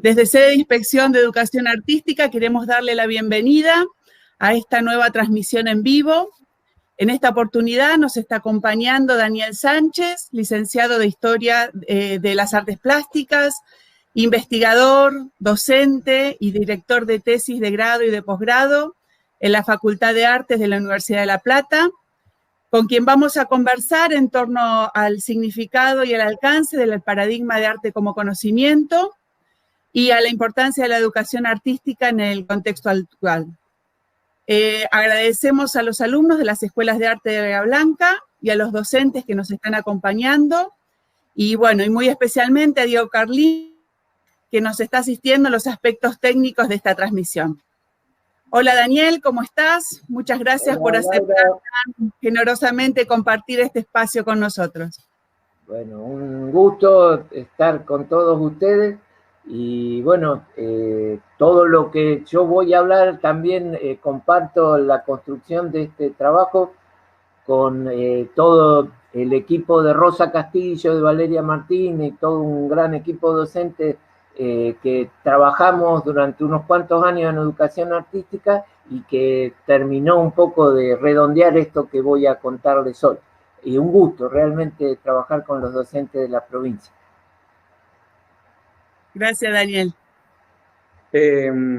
Desde Sede de Inspección de Educación Artística queremos darle la bienvenida a esta nueva transmisión en vivo. En esta oportunidad nos está acompañando Daniel Sánchez, licenciado de Historia de las Artes Plásticas, investigador, docente y director de tesis de grado y de posgrado en la Facultad de Artes de la Universidad de La Plata, con quien vamos a conversar en torno al significado y el alcance del paradigma de arte como conocimiento y a la importancia de la educación artística en el contexto actual. Agradecemos a los alumnos de las Escuelas de Arte de Bahía Blanca y a los docentes que nos están acompañando, y bueno, y muy especialmente a Diego Carlín, que nos está asistiendo en los aspectos técnicos de esta transmisión. Hola Daniel, ¿cómo estás? Muchas gracias por aceptar tan generosamente compartir este espacio con nosotros. Bueno, un gusto estar con todos ustedes y bueno, todo lo que yo voy a hablar también comparto la construcción de este trabajo con todo el equipo de Rosa Castillo, de Valeria Martínez y todo un gran equipo docente que trabajamos durante unos cuantos años en educación artística y que terminó un poco de redondear esto que voy a contarles hoy. Y un gusto realmente trabajar con los docentes de la provincia. Gracias, Daniel.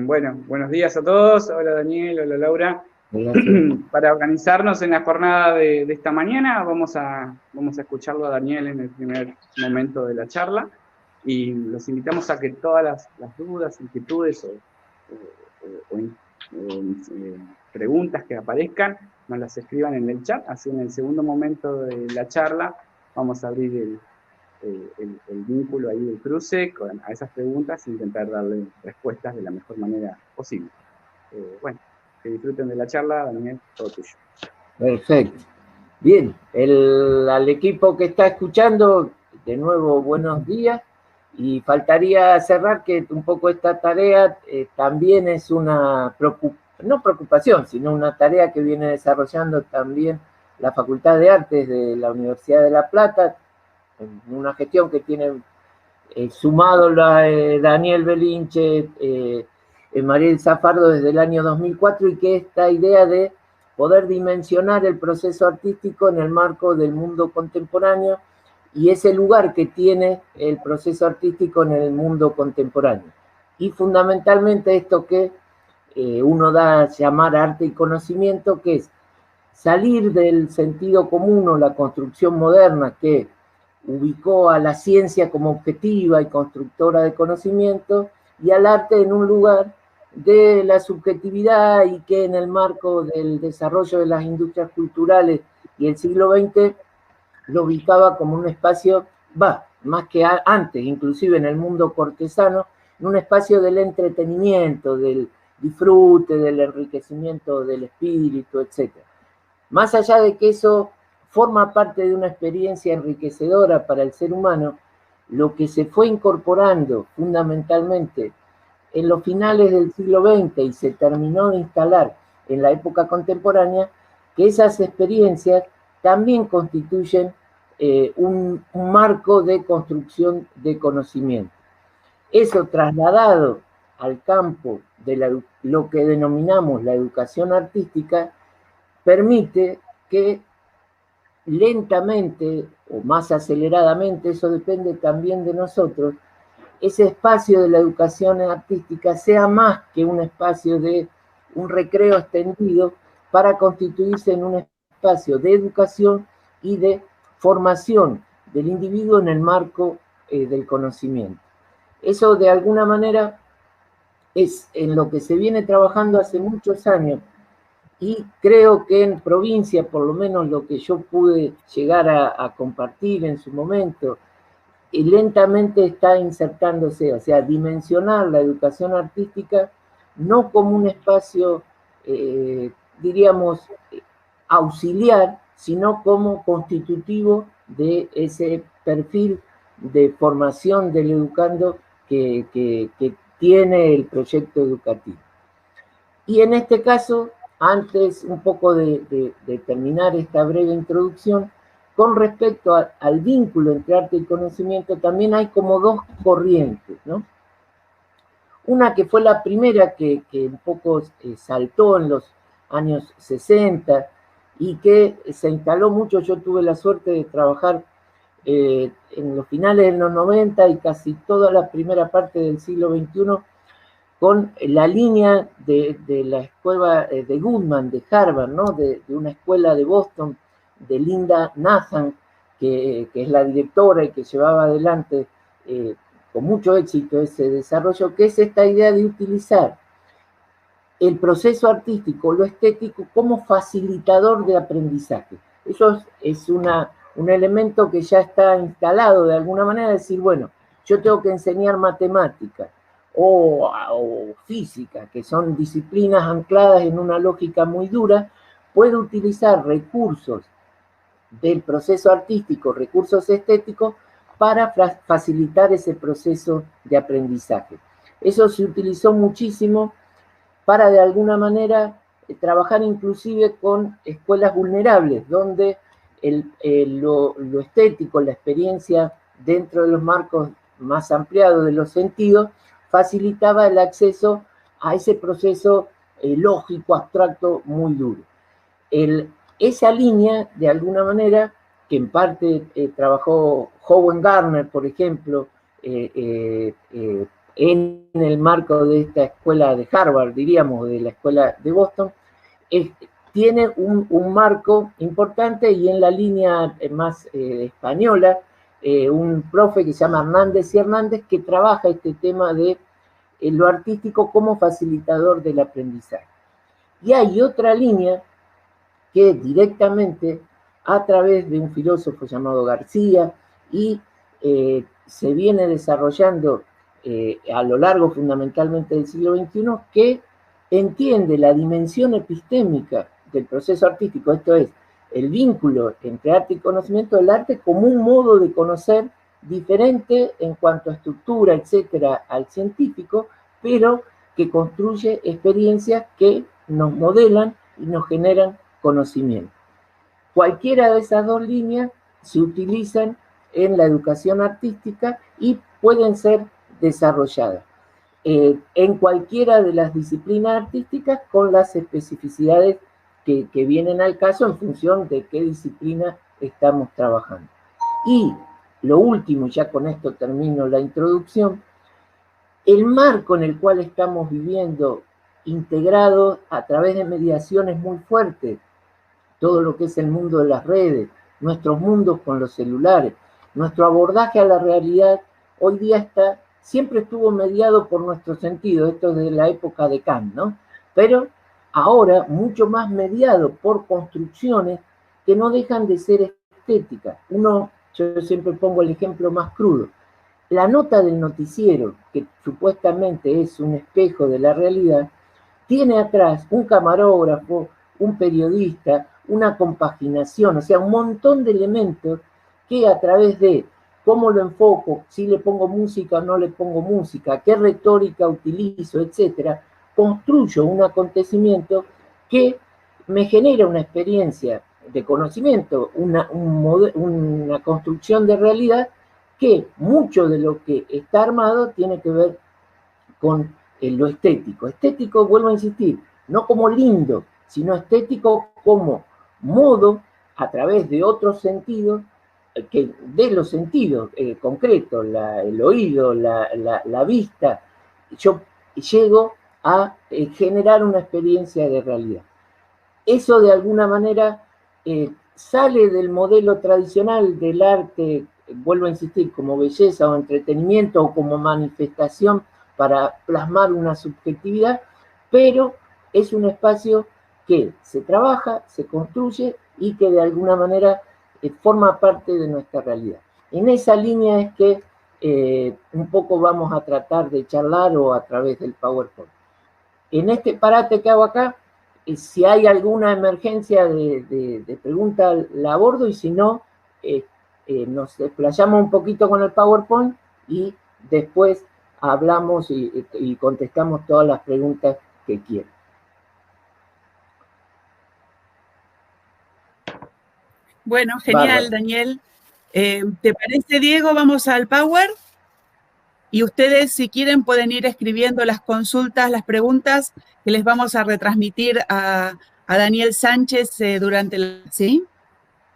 Bueno, buenos días a todos. Hola Daniel, hola Laura. Para organizarnos en la jornada de esta mañana, vamos a escucharlo a Daniel en el primer momento de la charla y los invitamos a que todas las dudas, inquietudes o preguntas que aparezcan nos las escriban en el chat. Así en el segundo momento de la charla vamos a abrir el vínculo ahí del cruce a esas preguntas e intentar darle respuestas de la mejor manera posible. Bueno, que disfruten de la charla, Daniel, todo tuyo. Perfecto. Bien, al equipo que está escuchando, de nuevo, buenos días. Y faltaría cerrar que un poco esta tarea también es una no preocupación, sino una tarea que viene desarrollando también la Facultad de Artes de la Universidad de La Plata, en una gestión que tiene sumado Daniel Belinche, Mariel Zafardo desde el año 2004, y que esta idea de poder dimensionar el proceso artístico en el marco del mundo contemporáneo y ese lugar que tiene el proceso artístico en el mundo contemporáneo. Y fundamentalmente esto que uno da a llamar arte y conocimiento, que es salir del sentido común o la construcción moderna que ubicó a la ciencia como objetiva y constructora de conocimiento y al arte en un lugar de la subjetividad, y que en el marco del desarrollo de las industrias culturales y el siglo XX lo ubicaba como un espacio, más que antes, inclusive en el mundo cortesano, en un espacio del entretenimiento, del disfrute, del enriquecimiento del espíritu, etc. Más allá de que eso forma parte de una experiencia enriquecedora para el ser humano, lo que se fue incorporando fundamentalmente en los finales del siglo XX y se terminó de instalar en la época contemporánea, que esas experiencias también constituyen un marco de construcción de conocimiento. Eso trasladado al campo de lo que denominamos la educación artística, permite que lentamente o más aceleradamente, eso depende también de nosotros, ese espacio de la educación artística sea más que un espacio de un recreo extendido para constituirse en un espacio de educación y de formación del individuo en el marco del conocimiento. Eso de alguna manera es en lo que se viene trabajando hace muchos años, y creo que en provincia, por lo menos lo que yo pude llegar a compartir en su momento, lentamente está insertándose, o sea, dimensionar la educación artística no como un espacio, diríamos, auxiliar, sino como constitutivo de ese perfil de formación del educando que tiene el proyecto educativo. Y en este caso, antes un poco de terminar esta breve introducción, con respecto al vínculo entre arte y conocimiento, también hay como dos corrientes, ¿no? Una que fue la primera que un poco saltó en los años 60 y que se instaló mucho. Yo tuve la suerte de trabajar en los finales de los 90 y casi toda la primera parte del siglo XXI con la línea de la escuela de Goodman, de Harvard, ¿no? De una escuela de Boston, de Linda Nathan, que es la directora y que llevaba adelante con mucho éxito ese desarrollo, que es esta idea de utilizar el proceso artístico, lo estético, como facilitador de aprendizaje. Eso es un elemento que ya está instalado de alguna manera, decir, bueno, yo tengo que enseñar matemáticas o física, que son disciplinas ancladas en una lógica muy dura, puedo utilizar recursos del proceso artístico, recursos estéticos, para facilitar ese proceso de aprendizaje. Eso se utilizó muchísimo para de alguna manera trabajar inclusive con escuelas vulnerables, donde lo estético, la experiencia dentro de los marcos más ampliados de los sentidos, facilitaba el acceso a ese proceso lógico, abstracto, muy duro. Esa línea, de alguna manera, que en parte trabajó Howard Gardner, por ejemplo, en el marco de esta escuela de Harvard, diríamos, de la escuela de Boston, tiene un marco importante, y en la línea más española, un profe que se llama Hernández y Hernández, que trabaja este tema de lo artístico como facilitador del aprendizaje. Y hay otra línea que directamente, a través de un filósofo llamado García, y se viene desarrollando a lo largo fundamentalmente del siglo XXI, que entiende la dimensión epistémica del proceso artístico, esto es, el vínculo entre arte y conocimiento del arte como un modo de conocer diferente en cuanto a estructura, etcétera, al científico, pero que construye experiencias que nos modelan y nos generan conocimiento. Cualquiera de esas dos líneas se utilizan en la educación artística y pueden ser desarrolladas en cualquiera de las disciplinas artísticas, con las especificidades que vienen al caso en función de qué disciplina estamos trabajando. Y lo último, ya con esto termino la introducción, el marco en el cual estamos viviendo, integrado a través de mediaciones muy fuertes, todo lo que es el mundo de las redes, nuestros mundos con los celulares, nuestro abordaje a la realidad, hoy día siempre estuvo mediado por nuestros sentidos, esto es de la época de Kant, ¿no? Pero ahora mucho más mediado por construcciones que no dejan de ser estéticas. Yo siempre pongo el ejemplo más crudo. La nota del noticiero, que supuestamente es un espejo de la realidad, tiene atrás un camarógrafo, un periodista, una compaginación, o sea, un montón de elementos que a través de cómo lo enfoco, si le pongo música o no le pongo música, qué retórica utilizo, etcétera, construyo un acontecimiento que me genera una experiencia de conocimiento, una construcción de realidad, que mucho de lo que está armado tiene que ver con lo estético. Estético, vuelvo a insistir, no como lindo, sino estético como modo, a través de otros sentidos, de los sentidos concretos, el oído, la vista, yo llego a generar una experiencia de realidad. Eso de alguna manera sale del modelo tradicional del arte, vuelvo a insistir, como belleza o entretenimiento o como manifestación para plasmar una subjetividad, pero es un espacio que se trabaja, se construye y que de alguna manera forma parte de nuestra realidad. En esa línea es que un poco vamos a tratar de charlar, o a través del PowerPoint. En este parate que hago acá, si hay alguna emergencia de pregunta, la abordo, y si no, nos desplayamos un poquito con el PowerPoint y después hablamos y contestamos todas las preguntas que quieran. Bueno, genial, Daniel. ¿Te parece, Diego? ¿Vamos al Power? Y ustedes, si quieren, pueden ir escribiendo las consultas, las preguntas que les vamos a retransmitir a Daniel Sánchez durante la... ¿Sí?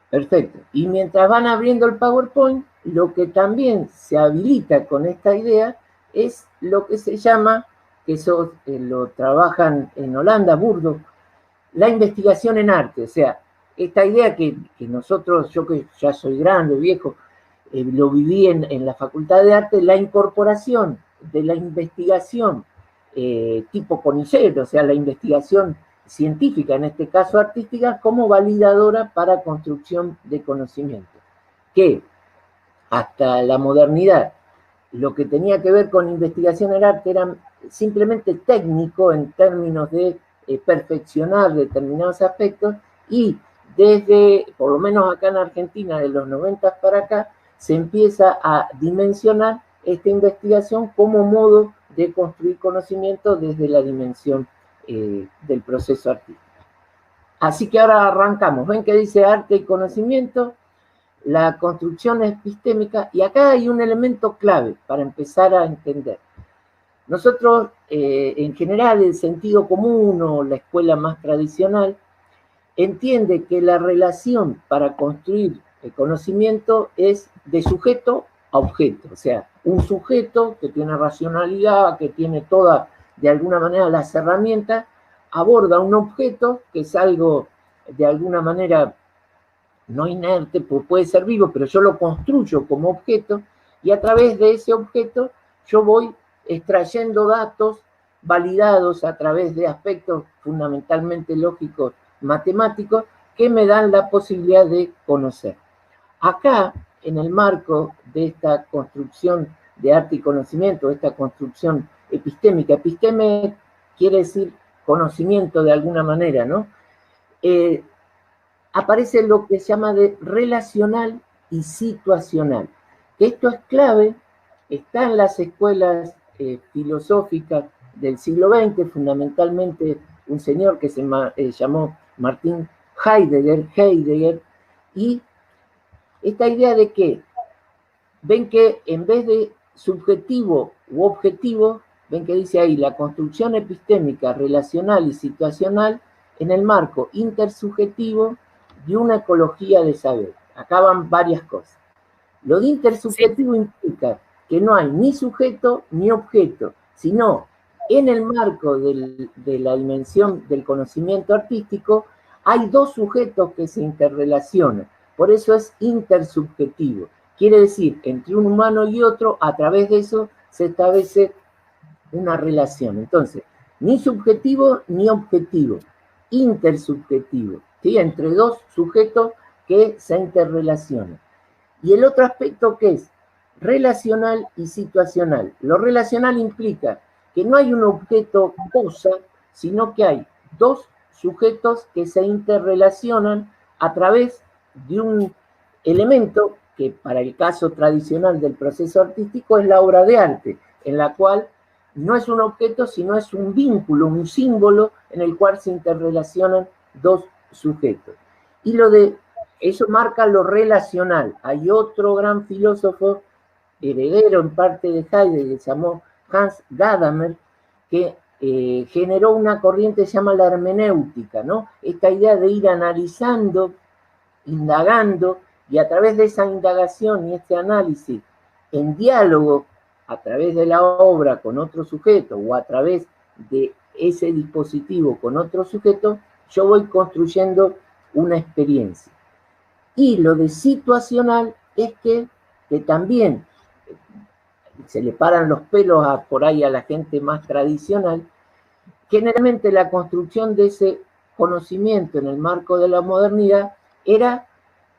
Perfecto. Y mientras van abriendo el PowerPoint, lo que también se habilita con esta idea es lo que se llama, que eso lo trabajan en Holanda, Burdo, la investigación en arte. O sea, esta idea que nosotros, yo que ya soy grande, viejo, lo viví en la Facultad de Arte, la incorporación de la investigación tipo CONICET, o sea, la investigación científica, en este caso artística, como validadora para construcción de conocimiento. Que hasta la modernidad, lo que tenía que ver con investigación en arte era simplemente técnico en términos de perfeccionar determinados aspectos, y desde, por lo menos acá en Argentina, de los 90 para acá, se empieza a dimensionar esta investigación como modo de construir conocimiento desde la dimensión del proceso artístico. Así que ahora arrancamos. Ven que dice arte y conocimiento, la construcción epistémica, y acá hay un elemento clave para empezar a entender. Nosotros, en general, el sentido común o la escuela más tradicional, entiende que la relación para construir el conocimiento es de sujeto a objeto. O sea, un sujeto que tiene racionalidad, que tiene todas, de alguna manera, las herramientas, aborda un objeto que es algo, de alguna manera, no inerte, puede ser vivo, pero yo lo construyo como objeto, y a través de ese objeto yo voy extrayendo datos validados a través de aspectos fundamentalmente lógicos, matemáticos, que me dan la posibilidad de conocer. Acá, en el marco de esta construcción de arte y conocimiento, esta construcción epistémica, episteme quiere decir conocimiento de alguna manera, ¿no? Aparece lo que se llama de relacional y situacional. Esto es clave, está en las escuelas filosóficas del siglo XX, fundamentalmente un señor que se llamó Martin Heidegger, y esta idea de que, ven que en vez de subjetivo u objetivo, ven que dice ahí, la construcción epistémica, relacional y situacional en el marco intersubjetivo de una ecología de saber. Acá van varias cosas. Lo de intersubjetivo implica que no hay ni sujeto ni objeto, sino en el marco de la dimensión del conocimiento artístico hay dos sujetos que se interrelacionan. Por eso es intersubjetivo. Quiere decir, entre un humano y otro, a través de eso se establece una relación. Entonces, ni subjetivo ni objetivo, intersubjetivo, ¿sí? Entre dos sujetos que se interrelacionan. Y el otro aspecto que es relacional y situacional. Lo relacional implica que no hay un objeto cosa, sino que hay dos sujetos que se interrelacionan a través de un elemento que para el caso tradicional del proceso artístico es la obra de arte, en la cual no es un objeto, sino es un vínculo, un símbolo en el cual se interrelacionan dos sujetos. Y lo de eso marca lo relacional. Hay otro gran filósofo, heredero en parte de Heidegger, que se llamó Hans Gadamer, que generó una corriente que se llama la hermenéutica, ¿no? Esta idea de ir analizando, indagando, y a través de esa indagación y este análisis en diálogo a través de la obra con otro sujeto o a través de ese dispositivo con otro sujeto, yo voy construyendo una experiencia. Y lo de situacional es que también se le paran los pelos por ahí a la gente más tradicional. Generalmente la construcción de ese conocimiento en el marco de la modernidad era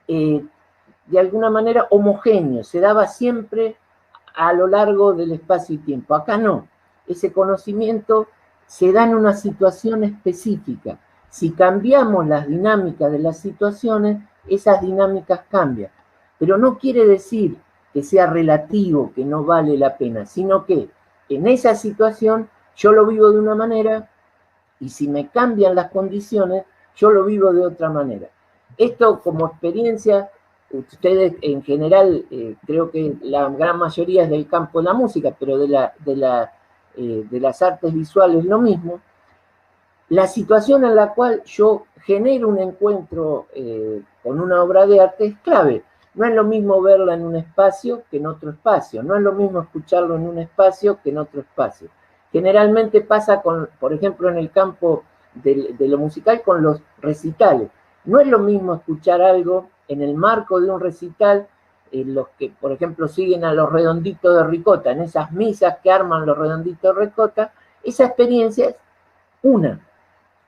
de alguna manera homogéneo, se daba siempre a lo largo del espacio y tiempo. Acá no, ese conocimiento se da en una situación específica. Si cambiamos las dinámicas de las situaciones, esas dinámicas cambian. Pero no quiere decir que sea relativo, que no vale la pena, sino que en esa situación yo lo vivo de una manera y si me cambian las condiciones, yo lo vivo de otra manera. Esto como experiencia ustedes en general, creo que la gran mayoría es del campo de la música, pero de las artes visuales lo mismo, la situación en la cual yo genero un encuentro con una obra de arte es clave. No es lo mismo verla en un espacio que en otro espacio, no es lo mismo escucharlo en un espacio que en otro espacio. Generalmente pasa, por ejemplo, en el campo de lo musical con los recitales. No es lo mismo escuchar algo en el marco de un recital, los que, por ejemplo, siguen a los Redonditos de Ricota, en esas misas que arman los Redonditos de Ricota, esa experiencia es una.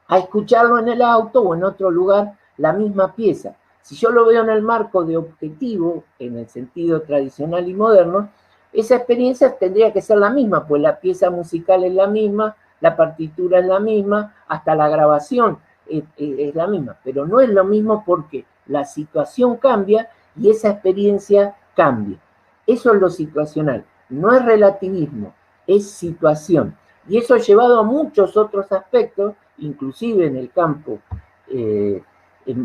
A escucharlo en el auto o en otro lugar, la misma pieza. Si yo lo veo en el marco de objetivo, en el sentido tradicional y moderno, esa experiencia tendría que ser la misma, pues la pieza musical es la misma, la partitura es la misma, hasta la grabación es la misma, pero no es lo mismo porque la situación cambia y esa experiencia cambia. Eso es lo situacional, no es relativismo, es situación. Y eso llevado a muchos otros aspectos, inclusive en el campo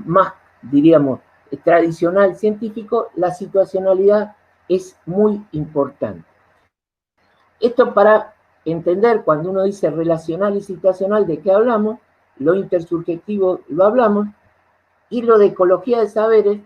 más, diríamos, tradicional científico, la situacionalidad es muy importante. Esto para entender, cuando uno dice relacional y situacional, ¿de qué hablamos? Lo intersubjetivo lo hablamos, y lo de ecología de saberes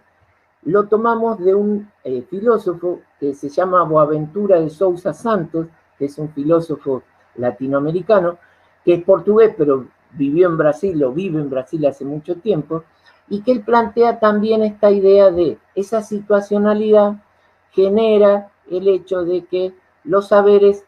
lo tomamos de un filósofo que se llama Boaventura de Sousa Santos, que es un filósofo latinoamericano, que es portugués, pero vivió en Brasil o vive en Brasil hace mucho tiempo, y que él plantea también esta idea de esa situacionalidad genera el hecho de que los saberes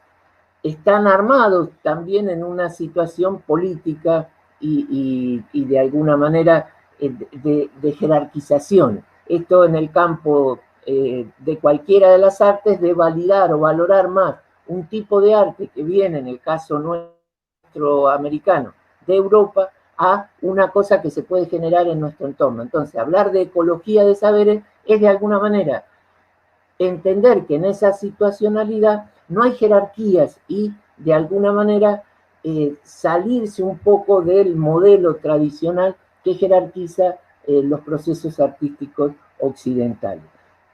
están armados también en una situación política y de alguna manera de jerarquización. Esto en el campo de cualquiera de las artes, de validar o valorar más un tipo de arte que viene, en el caso nuestro americano, de Europa, a una cosa que se puede generar en nuestro entorno. Entonces, hablar de ecología de saberes es de alguna manera entender que en esa situacionalidad no hay jerarquías y de alguna manera salirse un poco del modelo tradicional que jerarquiza los procesos artísticos occidentales.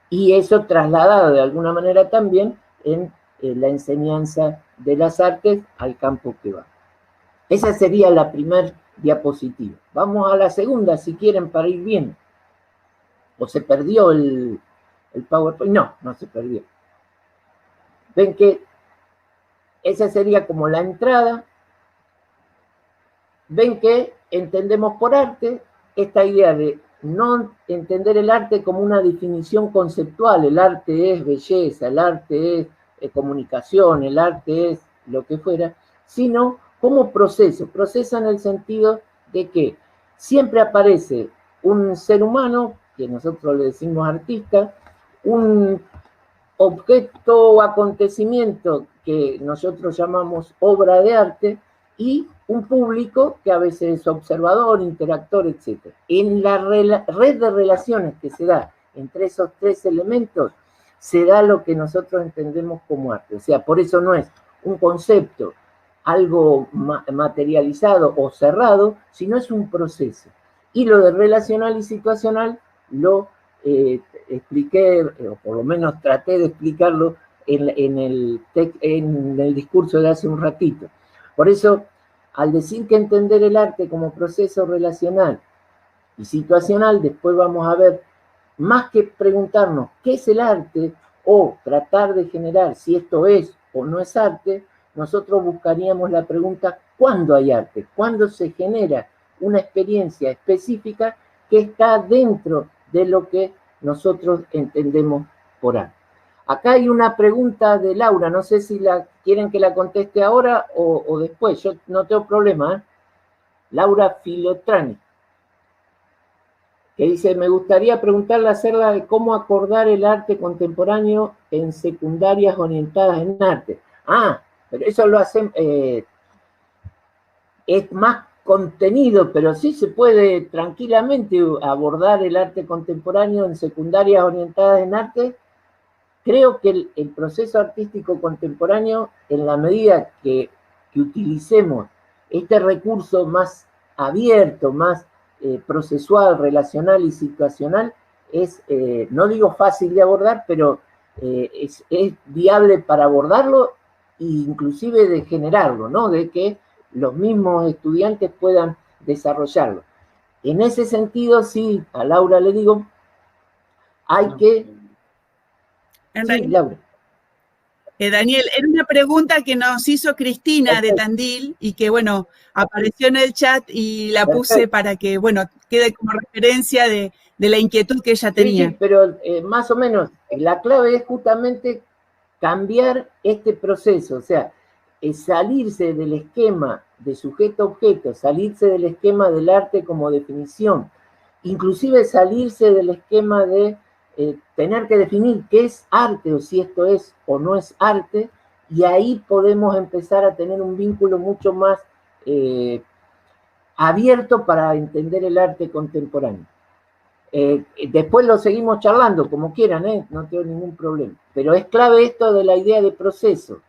Y eso trasladado de alguna manera también en la enseñanza de las artes al campo que va. Esa sería la primera diapositiva. Vamos a la segunda, si quieren, para ir bien. ¿O se perdió el PowerPoint? No, no se perdió. Ven que esa sería como la entrada. Ven que entendemos por arte esta idea de no entender el arte como una definición conceptual. El arte es belleza, el arte es comunicación, el arte es lo que fuera, sino como proceso. Proceso en el sentido de que siempre aparece un ser humano, que nosotros le decimos artista, un objeto o acontecimiento que nosotros llamamos obra de arte, y un público que a veces es observador, interactor, etc. En la red de relaciones que se da entre esos tres elementos, se da lo que nosotros entendemos como arte. O sea, por eso no es un concepto, algo materializado o cerrado, sino es un proceso. Y lo de relacional y situacional lo expliqué, o por lo menos traté de explicarlo en el discurso de hace un ratito. Por eso, al decir que entender el arte como proceso relacional y situacional, después vamos a ver, más que preguntarnos qué es el arte o tratar de generar si esto es o no es arte, nosotros buscaríamos la pregunta ¿cuándo hay arte? ¿Cuándo se genera una experiencia específica que está dentro de lo que nosotros entendemos por arte? Acá hay una pregunta de Laura, no sé si quieren que la conteste ahora o después, yo no tengo problema, ¿eh? Laura Filotrani, que dice, me gustaría preguntarle a Cerda de cómo acordar el arte contemporáneo en secundarias orientadas en arte. Ah, pero eso lo hacen, es más contenido, pero sí se puede tranquilamente abordar el arte contemporáneo en secundarias orientadas en arte. Creo que el proceso artístico contemporáneo, en la medida que utilicemos este recurso más abierto, más procesual, relacional y situacional, es, no digo fácil de abordar, pero es viable para abordarlo e inclusive de generarlo, ¿no? De que los mismos estudiantes puedan desarrollarlo. En ese sentido, sí, a Laura le digo, hay que... Sí, Laura. Daniel, era una pregunta que nos hizo Cristina de Tandil y que, bueno, apareció en el chat y la puse para que, bueno, quede como referencia de la inquietud que ella tenía. Sí, pero más o menos, la clave es justamente cambiar este proceso, o sea, salirse del esquema de sujeto-objeto, salirse del esquema del arte como definición, inclusive salirse del esquema de tener que definir qué es arte o si esto es o no es arte, y ahí podemos empezar a tener un vínculo mucho más abierto para entender el arte contemporáneo. Después lo seguimos charlando, como quieran, no tengo ningún problema. Pero es clave esto de la idea de proceso,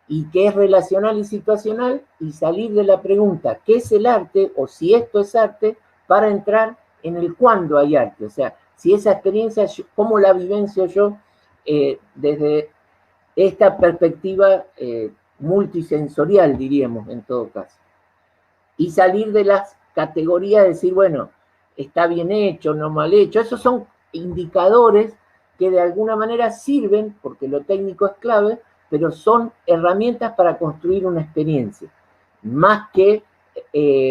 y que es relacional y situacional, y salir de la pregunta, ¿qué es el arte? O si esto es arte, para entrar en el cuándo hay arte. O sea, si esa experiencia, ¿cómo la vivencio yo desde esta perspectiva multisensorial, diríamos, en todo caso? Y salir de las categorías de decir, bueno, está bien hecho, no mal hecho. Esos son indicadores que de alguna manera sirven, porque lo técnico es clave, pero son herramientas para construir una experiencia, más que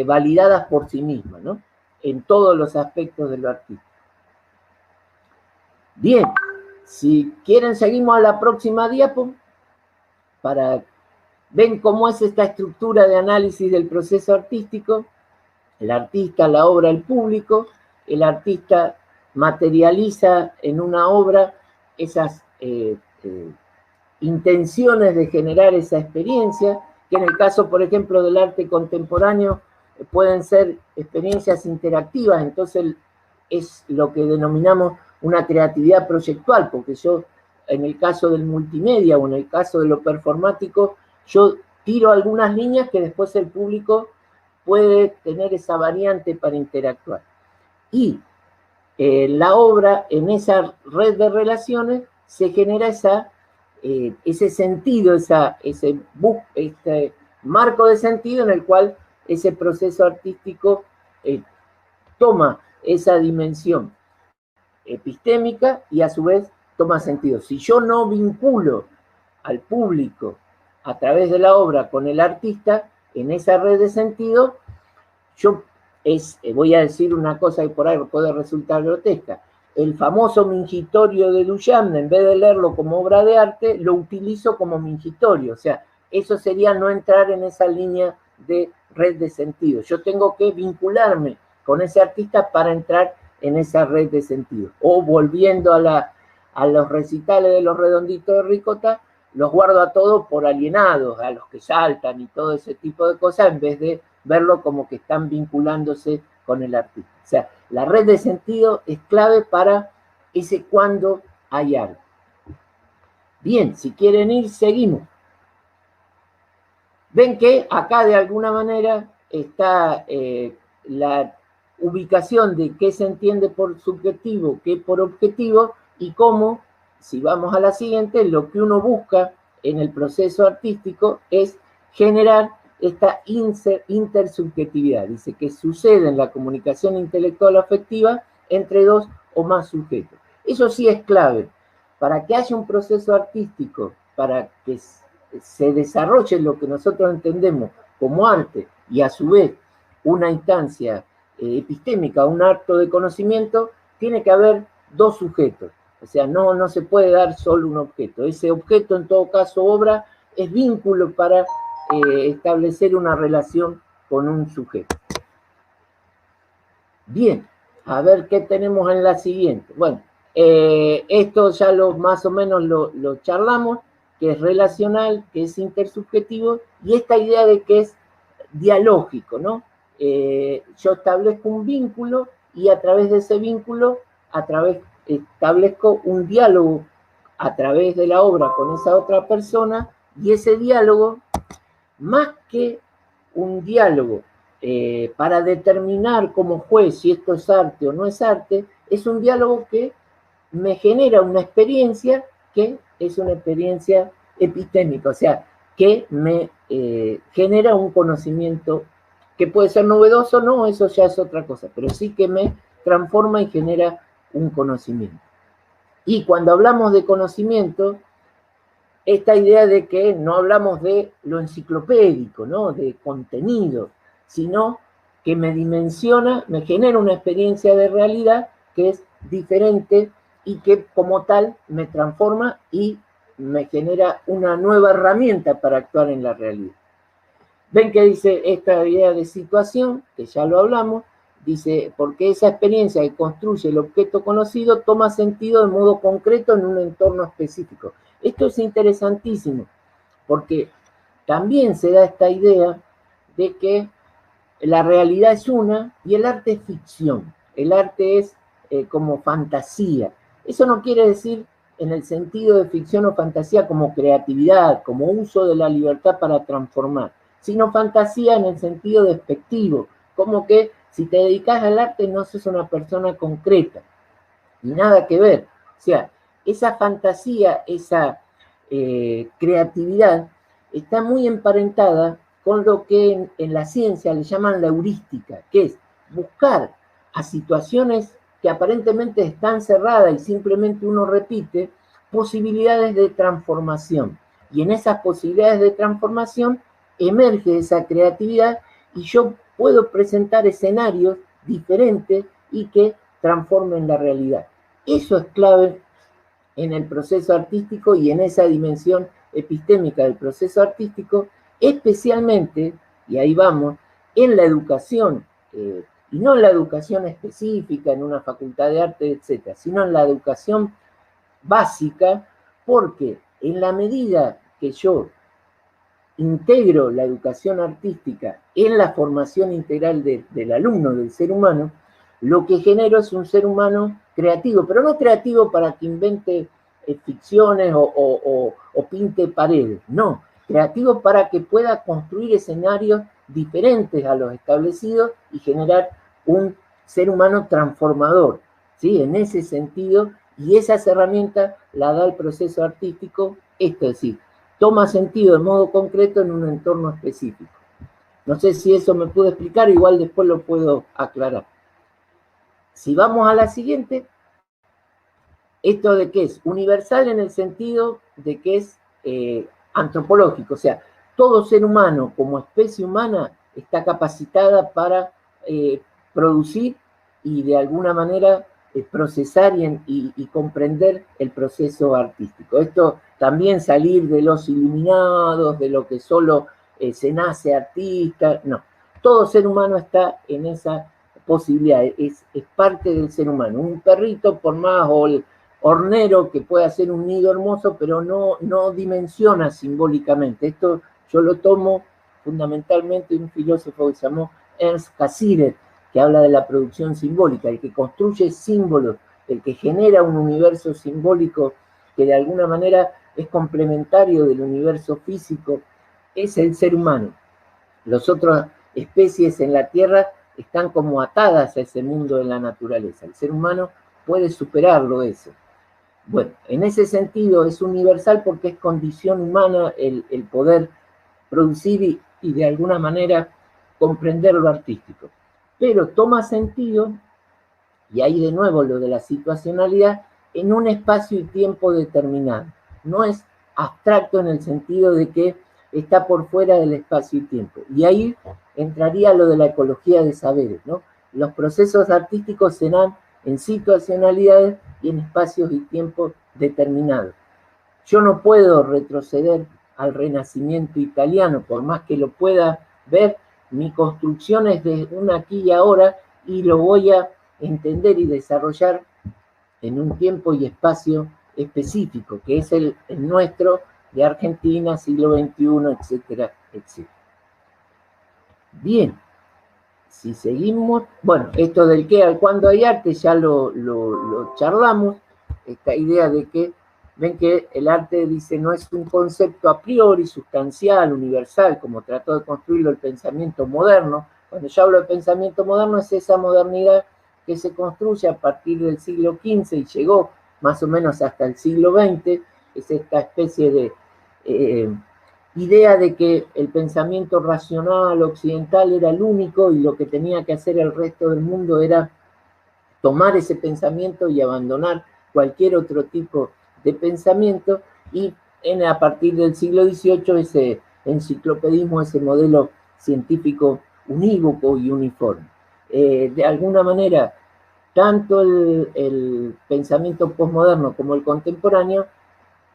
validadas por sí mismas, ¿no? En todos los aspectos de lo artístico. Bien, si quieren seguimos a la próxima diapo para ver cómo es esta estructura de análisis del proceso artístico. El artista, la obra, el público. El artista materializa en una obra esas intenciones de generar esa experiencia, que en el caso, por ejemplo, del arte contemporáneo, pueden ser experiencias interactivas, entonces es lo que denominamos una creatividad proyectual, porque yo, en el caso del multimedia o en el caso de lo performático, yo tiro algunas líneas que después el público puede tener esa variante para interactuar. Y la obra, en esa red de relaciones, se genera ese sentido, ese marco de sentido en el cual ese proceso artístico toma esa dimensión epistémica y a su vez toma sentido. Si yo no vinculo al público a través de la obra con el artista, en esa red de sentido, voy a decir una cosa que por ahí puede resultar grotesca. El famoso mingitorio de Duchamp, en vez de leerlo como obra de arte, lo utilizo como mingitorio. O sea, eso sería no entrar en esa línea de red de sentido. Yo tengo que vincularme con ese artista para entrar en esa red de sentido. O volviendo a los recitales de los Redonditos de Ricota, los guardo a todos por alienados, a los que saltan y todo ese tipo de cosas, en vez de verlo como que están vinculándose con el artista. O sea, la red de sentido es clave para ese cuándo hay arte. Bien, si quieren ir, seguimos. Ven que acá de alguna manera está la ubicación de qué se entiende por subjetivo, qué por objetivo, y cómo, si vamos a la siguiente, lo que uno busca en el proceso artístico es generar esta intersubjetividad. Dice que sucede en la comunicación intelectual afectiva entre dos o más sujetos. Eso sí es clave. Para que haya un proceso artístico, para que se desarrolle lo que nosotros entendemos como arte y a su vez una instancia epistémica, un acto de conocimiento, tiene que haber dos sujetos. O sea, no se puede dar solo un objeto. Ese objeto, en todo caso, obra, es vínculo para establecer una relación con un sujeto. Bien, a ver qué tenemos en la siguiente. Bueno, esto ya más o menos lo charlamos, que es relacional, que es intersubjetivo, y esta idea de que es dialógico, ¿no? Yo establezco un vínculo y a través de ese vínculo, establezco un diálogo a través de la obra con esa otra persona, y ese diálogo, más que un diálogo para determinar como juez si esto es arte o no es arte, es un diálogo que me genera una experiencia que es una experiencia epistémica, o sea, que me genera un conocimiento que puede ser novedoso, no, eso ya es otra cosa, pero sí que me transforma y genera un conocimiento. Y cuando hablamos de conocimiento, esta idea de que no hablamos de lo enciclopédico, ¿no? De contenido, sino que me dimensiona, me genera una experiencia de realidad que es diferente y que como tal me transforma y me genera una nueva herramienta para actuar en la realidad. Ven que dice esta idea de situación, que ya lo hablamos, dice, porque esa experiencia que construye el objeto conocido toma sentido de modo concreto en un entorno específico. Esto es interesantísimo, porque también se da esta idea de que la realidad es una y el arte es ficción. El arte es como fantasía. Eso no quiere decir en el sentido de ficción o fantasía como creatividad, como uso de la libertad para transformar, sino fantasía en el sentido despectivo, como que si te dedicas al arte no sos una persona concreta, y nada que ver. O sea, esa fantasía, esa creatividad está muy emparentada con lo que en la ciencia le llaman la heurística, que es buscar a situaciones que aparentemente están cerradas y simplemente uno repite, posibilidades de transformación. Y en esas posibilidades de transformación emerge esa creatividad y yo puedo presentar escenarios diferentes y que transformen la realidad. Eso es clave en el proceso artístico y en esa dimensión epistémica del proceso artístico, especialmente, y ahí vamos, en la educación, y no en la educación específica, en una facultad de arte, etcétera, sino en la educación básica, porque en la medida que yo integro la educación artística en la formación integral del alumno, del ser humano, lo que genero es un ser humano creativo, pero no creativo para que invente ficciones o pinte paredes, no, creativo para que pueda construir escenarios diferentes a los establecidos y generar un ser humano transformador, ¿sí? En ese sentido, y esas herramientas la da el proceso artístico, esto es decir, toma sentido de modo concreto en un entorno específico. No sé si eso me puedo explicar, igual después lo puedo aclarar. Si vamos a la siguiente, esto de que es universal en el sentido de que es antropológico, o sea, todo ser humano como especie humana está capacitada para producir y de alguna manera procesar y comprender el proceso artístico. Esto también salir de los iluminados, de lo que solo se nace artista, no. Todo ser humano está en esa posibilidad, es parte del ser humano. Un perrito, por más hornero que pueda hacer un nido hermoso, pero no dimensiona simbólicamente. Esto yo lo tomo fundamentalmente de un filósofo que se llamó Ernst Cassirer, que habla de la producción simbólica, el que construye símbolos, el que genera un universo simbólico que de alguna manera es complementario del universo físico, es el ser humano. Las otras especies en la Tierra están como atadas a ese mundo de la naturaleza. El ser humano puede superarlo eso. Bueno, en ese sentido es universal porque es condición humana el poder producir y de alguna manera comprender lo artístico. Pero toma sentido, y ahí de nuevo lo de la situacionalidad, en un espacio y tiempo determinado. No es abstracto en el sentido de que está por fuera del espacio y tiempo. Y ahí entraría lo de la ecología de saberes, ¿no? Los procesos artísticos se dan en situacionalidades y en espacios y tiempos determinados. Yo no puedo retroceder al Renacimiento italiano, por más que lo pueda ver, mi construcción es de un aquí y ahora y lo voy a entender y desarrollar en un tiempo y espacio específico, que es el nuestro de Argentina, siglo XXI, etcétera, etcétera. Bien, si seguimos, bueno, esto del qué al cuándo hay arte ya lo charlamos, esta idea de que, ven que el arte dice no es un concepto a priori, sustancial, universal, como trató de construirlo el pensamiento moderno, Cuando yo hablo de pensamiento moderno, es esa modernidad que se construye a partir del siglo XV y llegó más o menos hasta el siglo XX, es esta especie de idea de que el pensamiento racional occidental era el único y lo que tenía que hacer el resto del mundo era tomar ese pensamiento y abandonar cualquier otro tipo de pensamiento, y a partir del siglo XVIII ese enciclopedismo, ese modelo científico unívoco y uniforme. De alguna manera, tanto el pensamiento posmoderno como el contemporáneo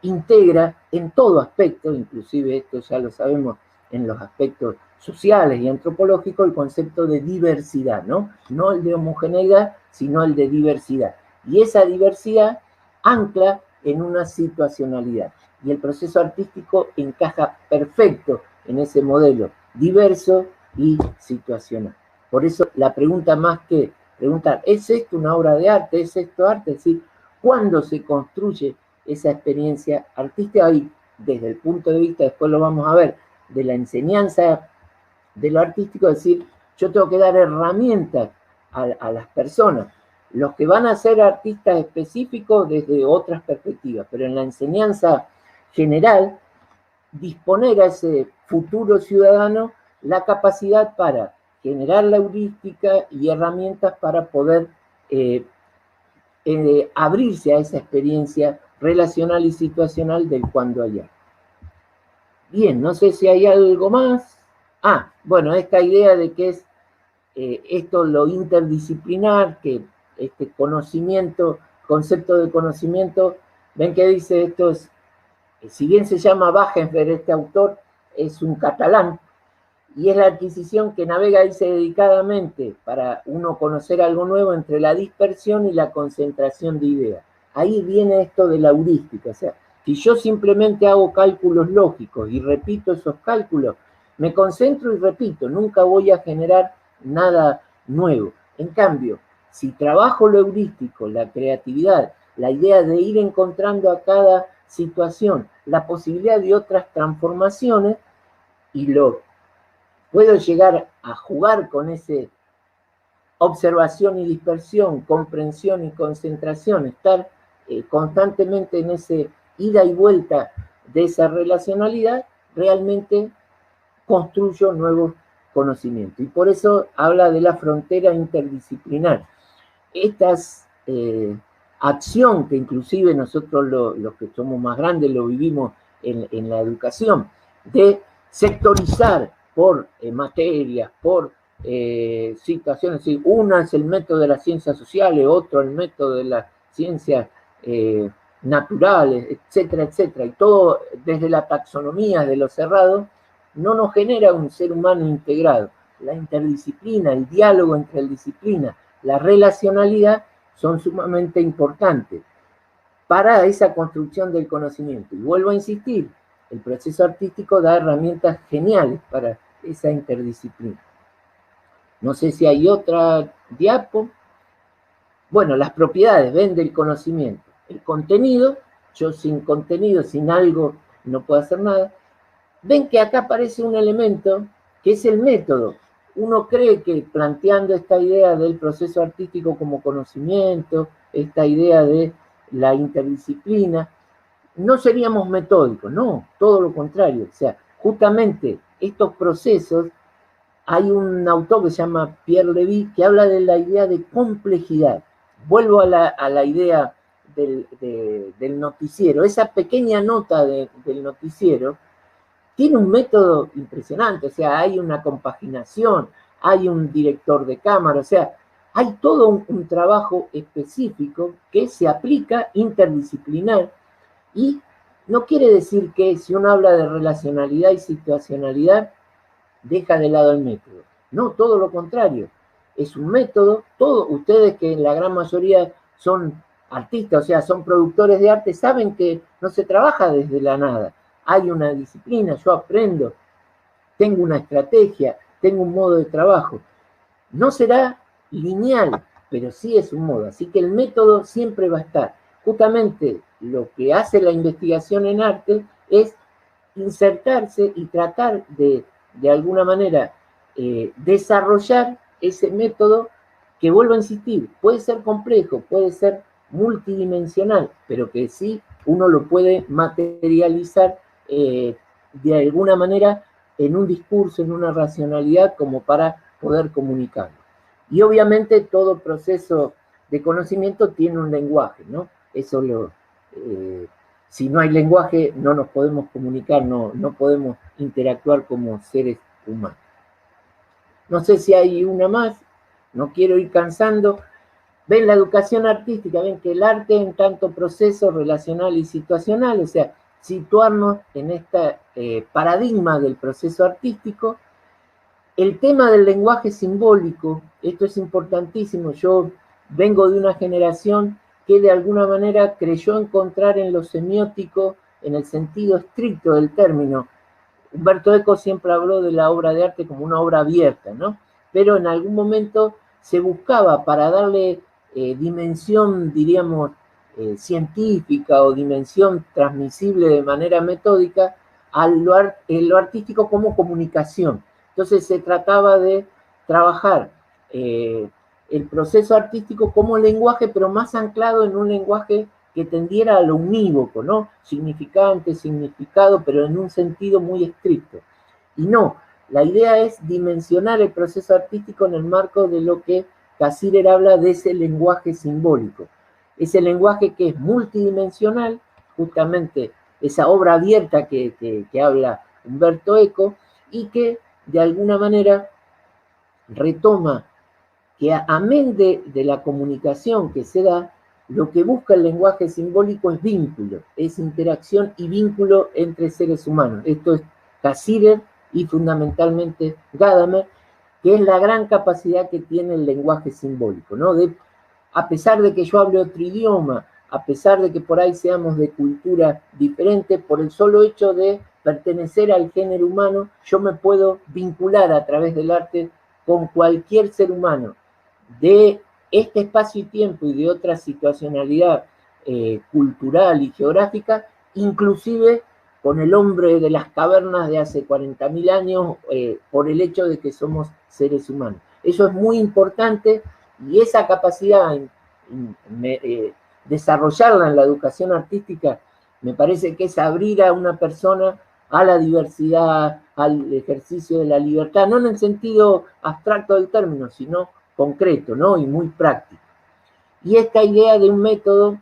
integra en todo aspecto, inclusive esto ya lo sabemos en los aspectos sociales y antropológicos, el concepto de diversidad, ¿no? No el de homogeneidad, sino el de diversidad. Y esa diversidad ancla en una situacionalidad. Y el proceso artístico encaja perfecto en ese modelo diverso y situacional. Por eso la pregunta, más que preguntar, ¿es esto una obra de arte? ¿Es esto arte? Es decir, ¿cuándo se construye esa experiencia artística? Y desde el punto de vista, después lo vamos a ver, de la enseñanza de lo artístico, es decir, yo tengo que dar herramientas a las personas, los que van a ser artistas específicos desde otras perspectivas, pero en la enseñanza general, disponer a ese futuro ciudadano la capacidad para generar la heurística y herramientas para poder abrirse a esa experiencia relacional y situacional del cuando allá. Bien, no sé si hay algo más. Bueno, esta idea de que es esto lo interdisciplinar, que este conocimiento, concepto de conocimiento, ven que dice esto es, si bien se llama Wagenberg, este autor es un catalán, y es la adquisición que navega, dice, dedicadamente para uno conocer algo nuevo entre la dispersión y la concentración de ideas. Ahí viene esto de la heurística, o sea, si yo simplemente hago cálculos lógicos y repito esos cálculos, me concentro y repito, nunca voy a generar nada nuevo. En cambio, si trabajo lo heurístico, la creatividad, la idea de ir encontrando a cada situación la posibilidad de otras transformaciones, y puedo llegar a jugar con ese observación y dispersión, comprensión y concentración, estar constantemente en ese ida y vuelta de esa relacionalidad, realmente construyo nuevos conocimientos. Y por eso habla de la frontera interdisciplinar. Esta acción que inclusive nosotros los que somos más grandes lo vivimos en la educación, de sectorizar por materias, por situaciones. Una es el método de las ciencias sociales, otro el método de las ciencias naturales, etcétera, etcétera. Y todo desde la taxonomía de lo cerrado, no nos genera un ser humano integrado. La interdisciplina, el diálogo entre las disciplinas, la relacionalidad son sumamente importantes para esa construcción del conocimiento. Y vuelvo a insistir, el proceso artístico da herramientas geniales para esa interdisciplina. No sé si hay otra diapo. Bueno, las propiedades, ven, del conocimiento. El contenido, yo sin contenido, sin algo, no puedo hacer nada. Ven que acá aparece un elemento que es el método. Uno cree que planteando esta idea del proceso artístico como conocimiento, esta idea de la interdisciplina, no seríamos metódicos, no, todo lo contrario. O sea, justamente estos procesos, hay un autor que se llama Pierre Levy que habla de la idea de complejidad. Vuelvo a la idea del noticiero. Esa pequeña nota del noticiero tiene un método impresionante, o sea, hay una compaginación, hay un director de cámara, o sea, hay todo un trabajo específico que se aplica interdisciplinar, y no quiere decir que si uno habla de relacionalidad y situacionalidad, deja de lado el método. No, todo lo contrario. Es un método, ustedes que en la gran mayoría son artistas, o sea, son productores de arte, saben que no se trabaja desde la nada. Hay una disciplina, yo aprendo, tengo una estrategia, tengo un modo de trabajo. No será lineal, pero sí es un modo. Así que el método siempre va a estar. Justamente lo que hace la investigación en arte es insertarse y tratar de alguna manera, desarrollar ese método que, vuelvo a insistir, puede ser complejo, puede ser multidimensional, pero que sí uno lo puede materializar de alguna manera en un discurso, en una racionalidad, como para poder comunicarlo. Y obviamente todo proceso de conocimiento tiene un lenguaje, ¿no? Eso si no hay lenguaje no nos podemos comunicar, no podemos interactuar como seres humanos. No sé si hay una más, no quiero ir cansando. Ven la educación artística, ven que el arte en tanto proceso relacional y situacional, o sea, situarnos en este paradigma del proceso artístico. El tema del lenguaje simbólico, esto es importantísimo. Yo vengo de una generación que de alguna manera creyó encontrar en lo semiótico, en el sentido estricto del término. Umberto Eco siempre habló de la obra de arte como una obra abierta, ¿no? Pero en algún momento se buscaba, para darle dimensión, diríamos, científica o dimensión transmisible de manera metódica, a lo artístico como comunicación. Entonces se trataba de trabajar el proceso artístico como lenguaje, pero más anclado en un lenguaje que tendiera a lo unívoco, ¿no? Significante, significado, pero en un sentido muy estricto. Y no, la idea es dimensionar el proceso artístico en el marco de lo que Cassirer habla de ese lenguaje simbólico. Ese lenguaje que es multidimensional, justamente esa obra abierta que habla Umberto Eco, y que de alguna manera retoma que amén de la comunicación que se da, lo que busca el lenguaje simbólico es vínculo, es interacción y vínculo entre seres humanos. Esto es Cassirer y fundamentalmente Gadamer, que es la gran capacidad que tiene el lenguaje simbólico, ¿no? A pesar de que yo hable otro idioma, a pesar de que por ahí seamos de cultura diferente, por el solo hecho de pertenecer al género humano, yo me puedo vincular a través del arte con cualquier ser humano de este espacio y tiempo y de otra situacionalidad cultural y geográfica, inclusive con el hombre de las cavernas de hace 40.000 años, por el hecho de que somos seres humanos. Eso es muy importante, y esa capacidad, desarrollarla en la educación artística, me parece que es abrir a una persona a la diversidad, al ejercicio de la libertad, no en el sentido abstracto del término, sino concreto, ¿no? Y muy práctico. Y esta idea de un método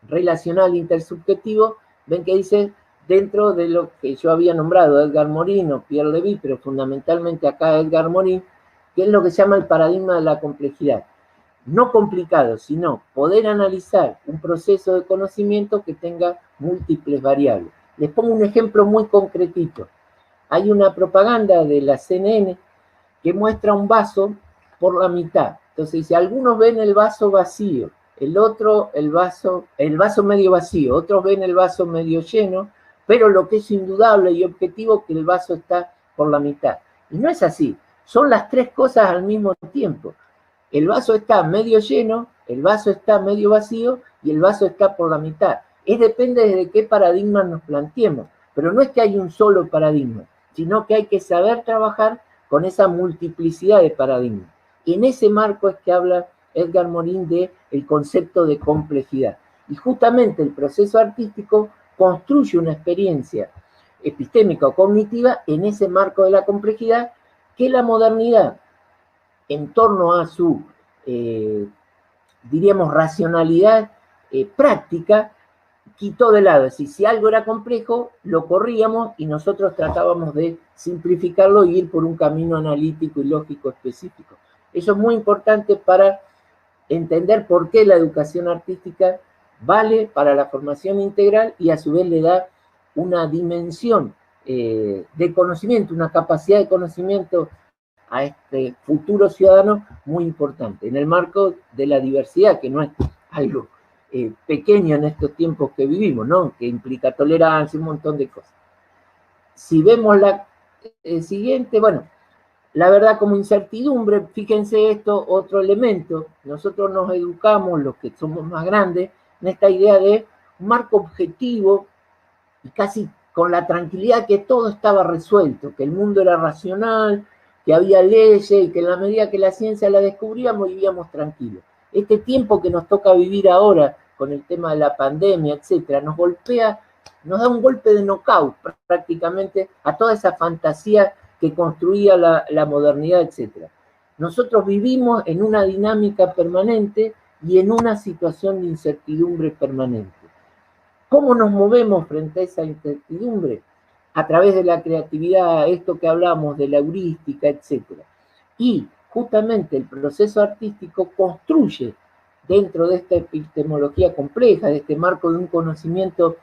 relacional intersubjetivo, ven que dice, dentro de lo que yo había nombrado Edgar Morin o Pierre Levy, pero fundamentalmente acá Edgar Morin, que es lo que se llama el paradigma de la complejidad. No complicado, sino poder analizar un proceso de conocimiento que tenga múltiples variables. Les pongo un ejemplo muy concretito. Hay una propaganda de la CNN que muestra un vaso por la mitad. Entonces, si algunos ven el vaso vacío, el otro el vaso medio vacío, otros ven el vaso medio lleno, pero lo que es indudable y objetivo es que el vaso está por la mitad. Y no es así, son las tres cosas al mismo tiempo. El vaso está medio lleno, el vaso está medio vacío y el vaso está por la mitad. Depende de qué paradigma nos planteemos, pero no es que hay un solo paradigma, sino que hay que saber trabajar con esa multiplicidad de paradigmas. Y en ese marco es que habla Edgar Morin del concepto de complejidad. Y justamente el proceso artístico construye una experiencia epistémica o cognitiva en ese marco de la complejidad que la modernidad, en torno a su, diríamos, racionalidad práctica, quitó de lado. Es decir, si algo era complejo, lo corríamos y nosotros tratábamos de simplificarlo y ir por un camino analítico y lógico específico. Eso es muy importante para entender por qué la educación artística vale para la formación integral y a su vez le da una dimensión de conocimiento, una capacidad de conocimiento a este futuro ciudadano muy importante, en el marco de la diversidad, que no es algo pequeño en estos tiempos que vivimos, ¿no? Que implica tolerancia, un montón de cosas. Si vemos la siguiente, bueno, la verdad como incertidumbre, fíjense esto, otro elemento, nosotros nos educamos, los que somos más grandes, en esta idea de un marco objetivo y casi con la tranquilidad que todo estaba resuelto, que el mundo era racional, que había leyes y que en la medida que la ciencia la descubríamos vivíamos tranquilos. Este tiempo que nos toca vivir ahora con el tema de la pandemia, etcétera, nos golpea, nos da un golpe de knockout prácticamente a toda esa fantasía que construía la modernidad, etcétera. Nosotros vivimos en una dinámica permanente y en una situación de incertidumbre permanente. ¿Cómo nos movemos frente a esa incertidumbre? A través de la creatividad, esto que hablamos de la heurística, etcétera. Y justamente el proceso artístico construye dentro de esta epistemología compleja, de este marco de un conocimiento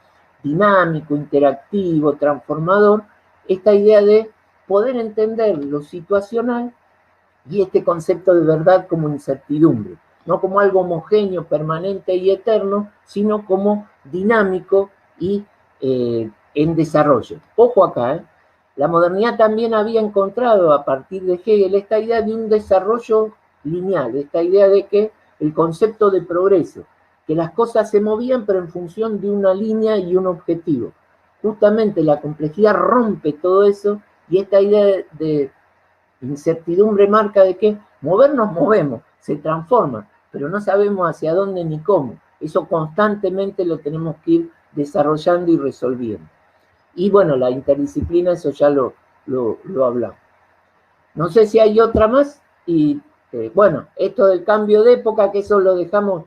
dinámico, interactivo, transformador, esta idea de poder entender lo situacional y este concepto de verdad como incertidumbre, no como algo homogéneo, permanente y eterno, sino como dinámico y en desarrollo. Ojo acá, la modernidad también había encontrado a partir de Hegel esta idea de un desarrollo lineal, esta idea de que el concepto de progreso, que las cosas se movían pero en función de una línea y un objetivo. Justamente la complejidad rompe todo eso y esta idea de incertidumbre marca de que movernos movemos, se transforma, pero no sabemos hacia dónde ni cómo. Eso constantemente lo tenemos que ir desarrollando y resolviendo. Y bueno, la interdisciplina, eso ya lo hablamos. No sé si hay otra más. Y bueno, esto del cambio de época, que eso lo dejamos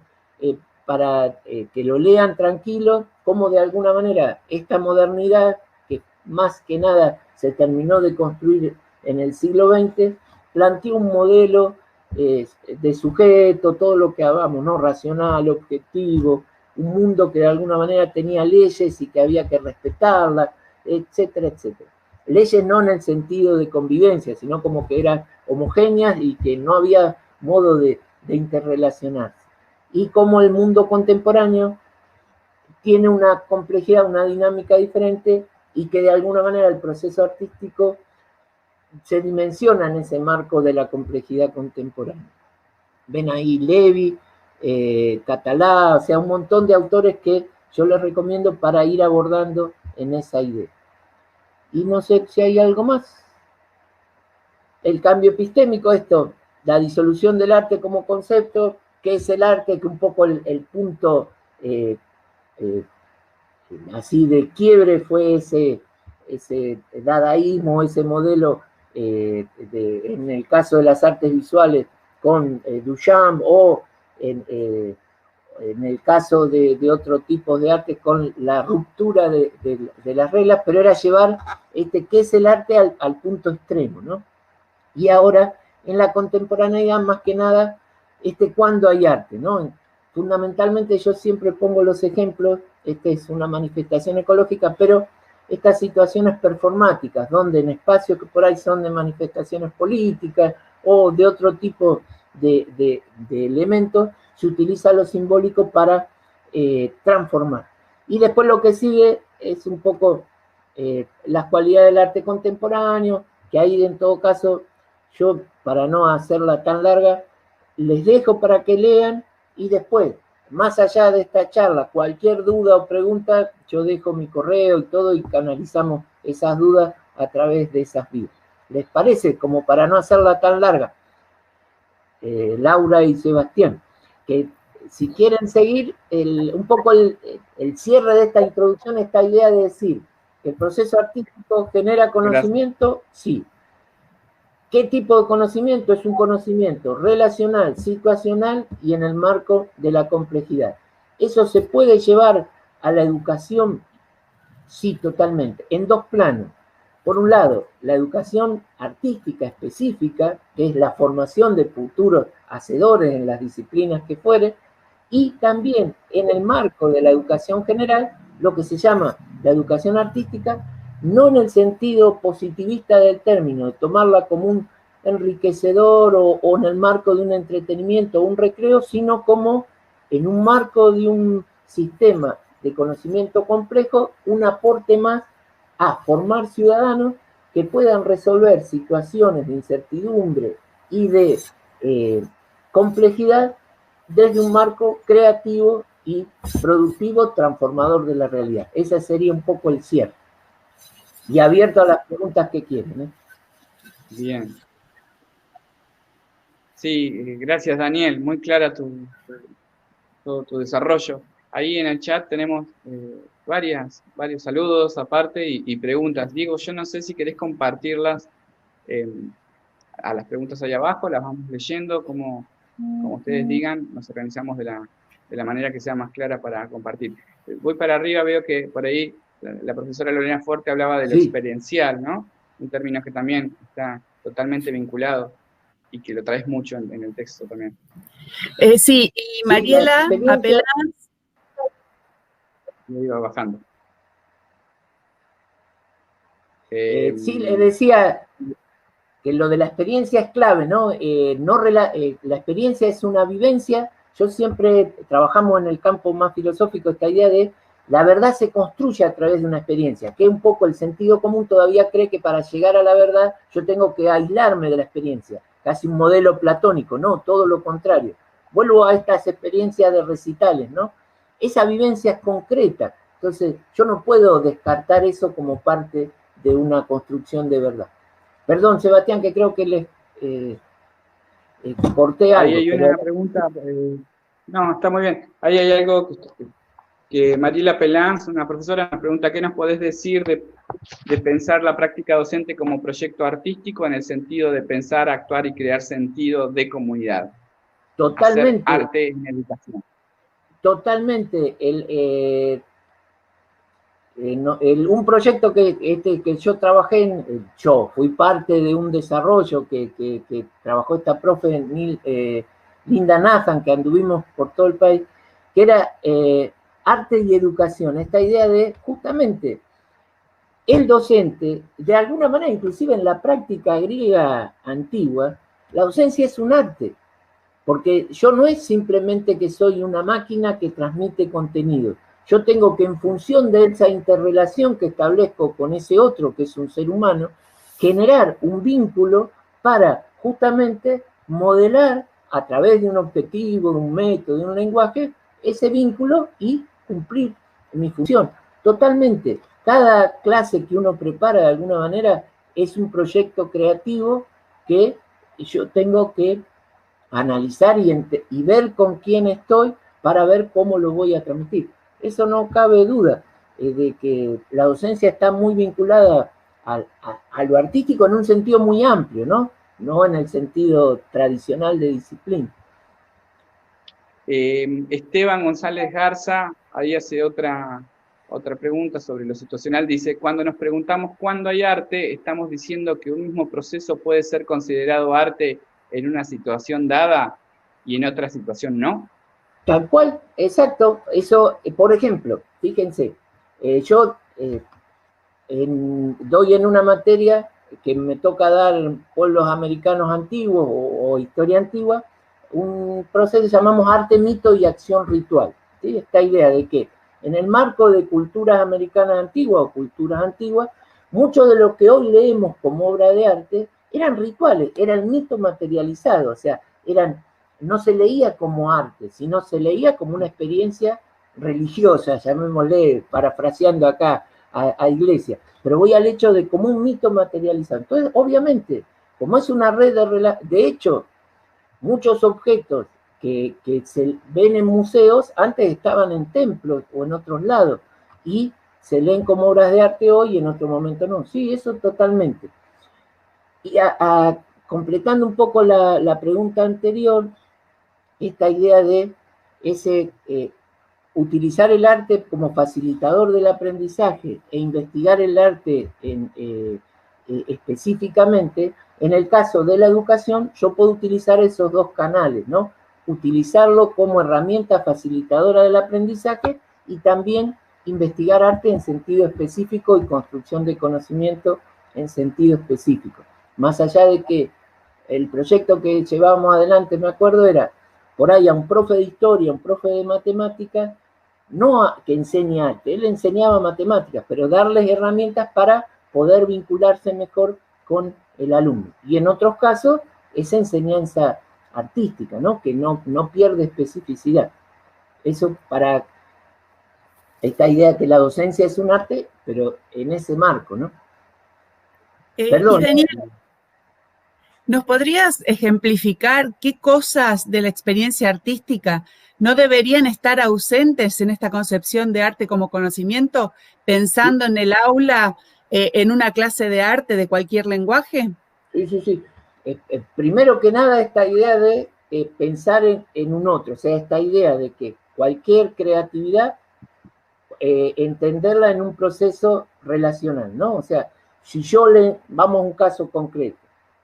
para que lo lean tranquilo, como de alguna manera esta modernidad, que más que nada se terminó de construir en el siglo XX, planteó un modelo de sujeto, todo lo que hablamos, ¿no? Racional, objetivo, un mundo que de alguna manera tenía leyes y que había que respetarlas, etcétera, etcétera. Leyes no en el sentido de convivencia, sino como que eran homogéneas y que no había modo de interrelacionarse. Y como el mundo contemporáneo tiene una complejidad, una dinámica diferente y que de alguna manera el proceso artístico se dimensiona en ese marco de la complejidad contemporánea. Ven ahí Levi, Catalá, o sea, un montón de autores que yo les recomiendo para ir abordando en esa idea. Y no sé si hay algo más. El cambio epistémico, esto, la disolución del arte como concepto, que es el arte, que un poco el punto así de quiebre fue ese dadaísmo, ese modelo en el caso de las artes visuales con Duchamp, o en el caso de otro tipo de arte con la ruptura de las reglas, pero era llevar qué es el arte al punto extremo, ¿no? Y ahora, en la contemporaneidad, más que nada, cuando hay arte, ¿no? Fundamentalmente yo siempre pongo los ejemplos, esta es una manifestación ecológica, pero estas situaciones performáticas, donde en espacios que por ahí son de manifestaciones políticas o de otro tipo de elementos, se utiliza lo simbólico para transformar. Y después lo que sigue es un poco las cualidades del arte contemporáneo, que ahí en todo caso, yo para no hacerla tan larga, les dejo para que lean y después, más allá de esta charla, cualquier duda o pregunta, yo dejo mi correo y todo y canalizamos esas dudas a través de esas vías. ¿Les parece? Como para no hacerla tan larga. Laura y Sebastián, que si quieren seguir un poco el cierre de esta introducción, esta idea de decir que el proceso artístico genera conocimiento, sí. ¿Qué tipo de conocimiento? Es un conocimiento relacional, situacional y en el marco de la complejidad. ¿Eso se puede llevar a la educación? Sí, totalmente, en dos planos. Por un lado, la educación artística específica, que es la formación de futuros hacedores en las disciplinas que fuere, y también en el marco de la educación general, lo que se llama la educación artística, no en el sentido positivista del término, de tomarla como un enriquecedor o en el marco de un entretenimiento o un recreo, sino como en un marco de un sistema de conocimiento complejo, un aporte más a formar ciudadanos que puedan resolver situaciones de incertidumbre y de complejidad desde un marco creativo y productivo transformador de la realidad. Ese sería un poco el cierre. Y abierto a las preguntas que quieren. Bien. Sí, gracias Daniel, muy clara todo tu desarrollo. Ahí en el chat tenemos varios saludos aparte y preguntas. Diego, yo no sé si querés compartirlas a las preguntas ahí abajo, las vamos leyendo, como ustedes digan, nos organizamos de la manera que sea más clara para compartir. Voy para arriba, veo que por ahí la profesora Lorena Forte hablaba de lo Sí. experiencial, ¿no? Un término que también está totalmente vinculado y que lo traes mucho en el texto también. Sí, y Mariela Apelán. Me iba bajando. Sí, le decía que lo de la experiencia es clave, ¿no? La experiencia es una vivencia. Yo siempre trabajamos en el campo más filosófico esta idea de la verdad se construye a través de una experiencia, que un poco el sentido común todavía cree que para llegar a la verdad yo tengo que aislarme de la experiencia, casi un modelo platónico, no, todo lo contrario. Vuelvo a estas experiencias de recitales, ¿no? Esa vivencia es concreta, entonces yo no puedo descartar eso como parte de una construcción de verdad. Perdón, Sebastián, que creo que les corté algo. Ahí hay una pregunta, no, está muy bien. Ahí hay algo que Mariela Peláns, una profesora, nos pregunta, ¿qué nos podés decir de pensar la práctica docente como proyecto artístico en el sentido de pensar, actuar y crear sentido de comunidad? Totalmente. Hacer arte en educación. Totalmente. Un proyecto que yo trabajé yo fui parte de un desarrollo que trabajó esta profe Linda Nathan, que anduvimos por todo el país, que era arte y educación, esta idea de justamente el docente, de alguna manera, inclusive en la práctica griega antigua, la docencia es un arte, porque yo no es simplemente que soy una máquina que transmite contenido. Yo tengo que, en función de esa interrelación que establezco con ese otro, que es un ser humano, generar un vínculo para justamente modelar a través de un objetivo, de un método, de un lenguaje, ese vínculo y cumplir mi función. Totalmente. Cada clase que uno prepara de alguna manera es un proyecto creativo que yo tengo que analizar y ver con quién estoy para ver cómo lo voy a transmitir. Eso no cabe duda de que la docencia está muy vinculada a lo artístico en un sentido muy amplio, ¿no? No en el sentido tradicional de disciplina. Esteban González Garza, ahí hace otra pregunta sobre lo situacional. Dice, cuando nos preguntamos cuándo hay arte, estamos diciendo que un mismo proceso puede ser considerado arte en una situación dada y en otra situación no. Tal cual, exacto. Eso, por ejemplo, fíjense, yo doy en una materia que me toca dar pueblos americanos antiguos o historia antigua, un proceso que llamamos arte, mito y acción ritual. ¿Sí? Esta idea de que en el marco de culturas americanas antiguas o culturas antiguas, mucho de lo que hoy leemos como obra de arte eran rituales, eran mito materializado, o sea, no se leía como arte, sino se leía como una experiencia religiosa, llamémosle, parafraseando acá a Iglesia, pero voy al hecho de como un mito materializado. Entonces, obviamente, como es una red de hecho, muchos objetos que se ven en museos antes estaban en templos o en otros lados y se leen como obras de arte hoy y en otro momento no. Sí, eso totalmente. Y completando un poco la pregunta anterior, esta idea de utilizar el arte como facilitador del aprendizaje e investigar el arte específicamente, en el caso de la educación, yo puedo utilizar esos dos canales, ¿no? Utilizarlo como herramienta facilitadora del aprendizaje y también investigar arte en sentido específico y construcción de conocimiento en sentido específico. Más allá de que el proyecto que llevábamos adelante, me acuerdo, era por ahí a un profe de historia, un profe de matemáticas, no que enseñe arte, él enseñaba matemáticas, pero darles herramientas para poder vincularse mejor con el alumno. Y en otros casos, esa enseñanza artística, ¿no? Que no pierde especificidad. Eso para esta idea que la docencia es un arte, pero en ese marco, ¿no? Perdón. ¿Nos podrías ejemplificar qué cosas de la experiencia artística no deberían estar ausentes en esta concepción de arte como conocimiento, pensando en el aula, en una clase de arte de cualquier lenguaje? Sí. Primero que nada, esta idea de pensar en un otro, o sea, esta idea de que cualquier creatividad, entenderla en un proceso relacional, ¿no? O sea, si yo vamos a un caso concreto,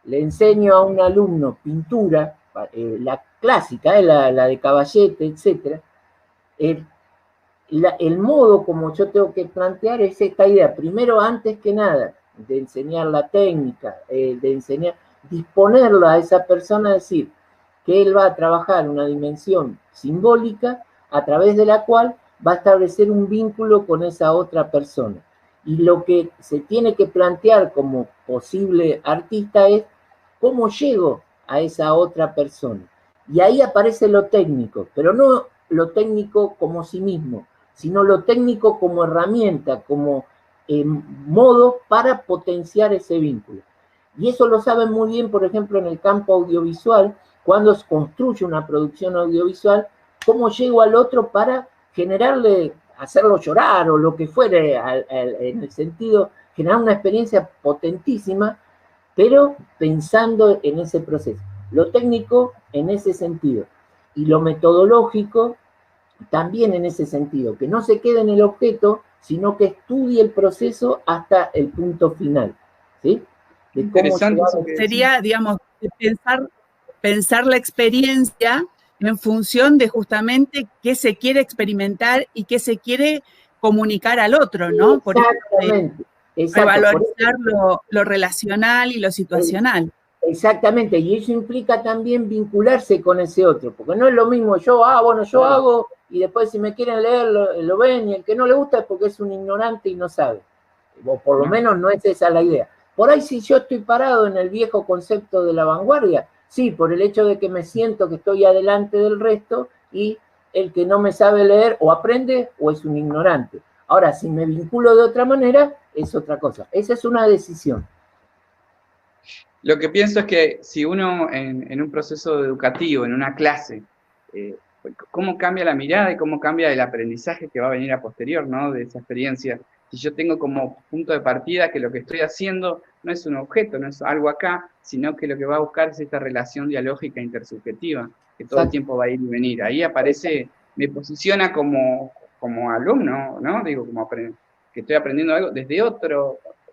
le enseño a un alumno pintura, la clásica, la de Caballete, etc., el modo como yo tengo que plantear es esta idea, primero, antes que nada, de enseñar la técnica, de enseñar, disponerla a esa persona, a decir que él va a trabajar una dimensión simbólica a través de la cual va a establecer un vínculo con esa otra persona. Y lo que se tiene que plantear como posible artista es cómo llego a esa otra persona. Y ahí aparece lo técnico, pero no lo técnico como sí mismo, sino lo técnico como herramienta, como modo para potenciar ese vínculo. Y eso lo saben muy bien, por ejemplo, en el campo audiovisual, cuando se construye una producción audiovisual, cómo llego al otro para generarle, hacerlo llorar o lo que fuere, en el sentido, generar una experiencia potentísima, pero pensando en ese proceso. Lo técnico en ese sentido, y lo metodológico también en ese sentido, que no se quede en el objeto, sino que estudie el proceso hasta el punto final, ¿sí? De cómo sería, digamos, pensar la experiencia en función de justamente qué se quiere experimentar y qué se quiere comunicar al otro, ¿no? Por exactamente. Revalorizar lo relacional y lo situacional. Exactamente, y eso implica también vincularse con ese otro, porque no es lo mismo yo hago, y después si me quieren leer lo ven, y el que no le gusta es porque es un ignorante y no sabe. O por lo menos no es esa la idea. Por ahí si yo estoy parado en el viejo concepto de la vanguardia, sí, por el hecho de que me siento que estoy adelante del resto y el que no me sabe leer o aprende o es un ignorante. Ahora, si me vinculo de otra manera, es otra cosa. Esa es una decisión. Lo que pienso es que si uno en un proceso educativo, en una clase, cómo cambia la mirada y cómo cambia el aprendizaje que va a venir a posterior, ¿no? De esa experiencia. Si yo tengo como punto de partida que lo que estoy haciendo no es un objeto, no es algo acá, sino que lo que va a buscar es esta relación dialógica intersubjetiva, que todo el tiempo va a ir y venir. Ahí aparece, me posiciona como alumno, ¿no? Digo, que estoy aprendiendo algo desde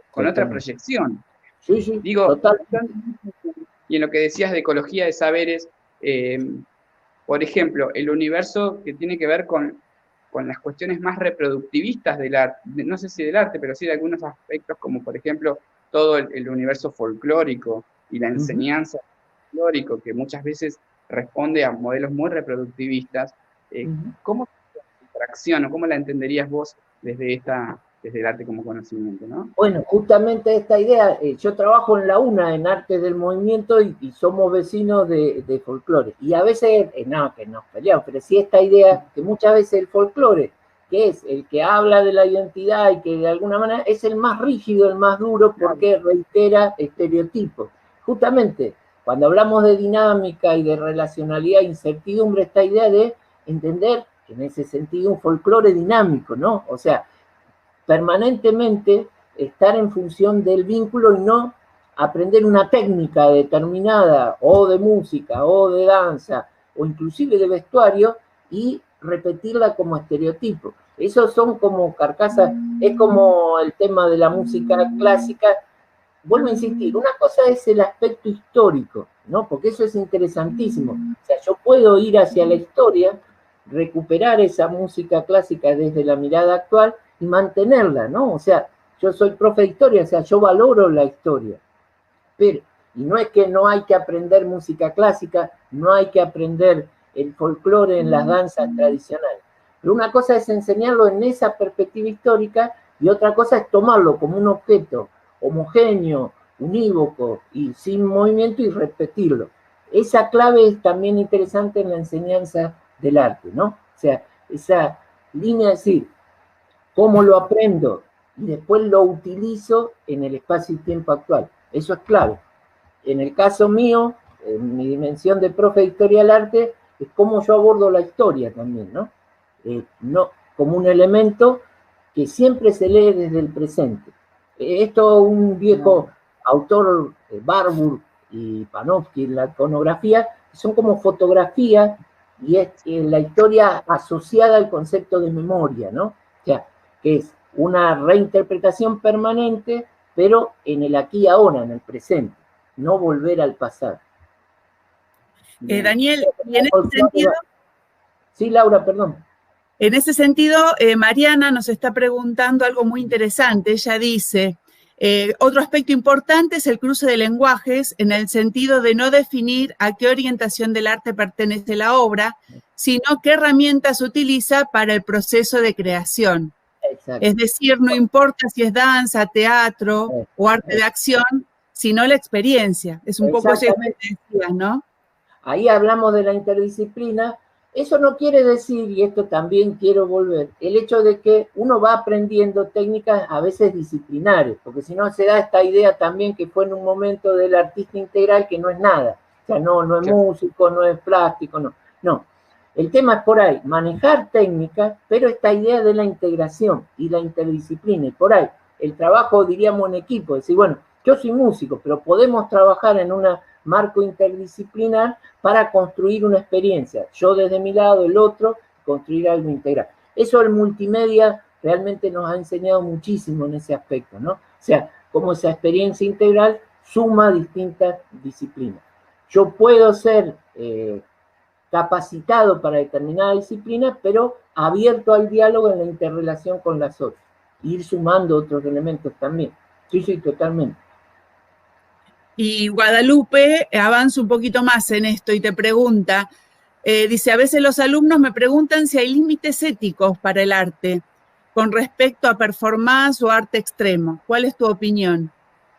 con otra proyección. Sí, digo, total. Y en lo que decías de ecología de saberes, por ejemplo, el universo que tiene que ver con las cuestiones más reproductivistas del arte, no sé si del arte, pero sí de algunos aspectos, como por ejemplo todo el universo folclórico y la enseñanza folclórico, que muchas veces responde a modelos muy reproductivistas. ¿Cómo interacción o cómo la entenderías vos desde el arte como conocimiento, ¿no? Bueno, justamente esta idea, yo trabajo en la UNA, en Arte del Movimiento, y somos vecinos de folclore. Y a veces, no, que nos peleamos, pero sí esta idea que muchas veces el folclore, que es el que habla de la identidad y que de alguna manera es el más rígido, el más duro, porque reitera estereotipos. Justamente, cuando hablamos de dinámica y de relacionalidad e incertidumbre, esta idea de entender, en ese sentido, un folclore dinámico, ¿no? O sea, permanentemente estar en función del vínculo y no aprender una técnica determinada o de música o de danza o inclusive de vestuario y repetirla como estereotipo. Esos son como carcasas, es como el tema de la música clásica. Vuelvo a insistir, una cosa es el aspecto histórico, ¿no? Porque eso es interesantísimo. O sea, yo puedo ir hacia la historia, recuperar esa música clásica desde la mirada actual y mantenerla, ¿no? O sea, yo soy profe de historia, o sea, yo valoro la historia. Pero, y no es que no hay que aprender música clásica, no hay que aprender el folclore en las danzas tradicionales. Pero una cosa es enseñarlo en esa perspectiva histórica y otra cosa es tomarlo como un objeto homogéneo, unívoco y sin movimiento y repetirlo. Esa clave es también interesante en la enseñanza del arte, ¿no? O sea, esa línea de decir, ¿cómo lo aprendo? Y después lo utilizo en el espacio y tiempo actual. Eso es clave. en el caso mío, en mi dimensión de profe de historia del arte, es cómo yo abordo la historia también, ¿no? No como un elemento que siempre se lee desde el presente. Esto un viejo autor, Barbour y Panofsky, en la iconografía, son como fotografías y es la historia asociada al concepto de memoria, ¿no? O sea, que es una reinterpretación permanente, pero en el aquí y ahora, en el presente, no volver al pasado. Daniel, y en ese sentido... Sí, Laura, perdón. En ese sentido, Mariana nos está preguntando algo muy interesante. Ella dice, otro aspecto importante es el cruce de lenguajes en el sentido de no definir a qué orientación del arte pertenece la obra, sino qué herramientas utiliza para el proceso de creación. Exacto. Es decir, no importa si es danza, teatro o arte de acción, sino la experiencia. Es un poco eso que decías, ¿no? Ahí hablamos de la interdisciplina. Eso no quiere decir, y esto también quiero volver, el hecho de que uno va aprendiendo técnicas a veces disciplinares, porque si no se da esta idea también que fue en un momento del artista integral que no es nada. O sea, no es músico, no es plástico, no. El tema es por ahí, manejar técnicas, pero esta idea de la integración y la interdisciplina, y por ahí, el trabajo, diríamos, en equipo, decir, bueno, yo soy músico, pero podemos trabajar en un marco interdisciplinar para construir una experiencia. Yo desde mi lado, el otro, construir algo integral. Eso el multimedia realmente nos ha enseñado muchísimo en ese aspecto, ¿no? O sea, cómo esa experiencia integral suma distintas disciplinas. Yo puedo ser capacitado para determinada disciplina, pero abierto al diálogo en la interrelación con las otras. Ir sumando otros elementos también. Sí, totalmente. Y Guadalupe avanza un poquito más en esto y te pregunta, dice, a veces los alumnos me preguntan si hay límites éticos para el arte con respecto a performance o arte extremo. ¿Cuál es tu opinión?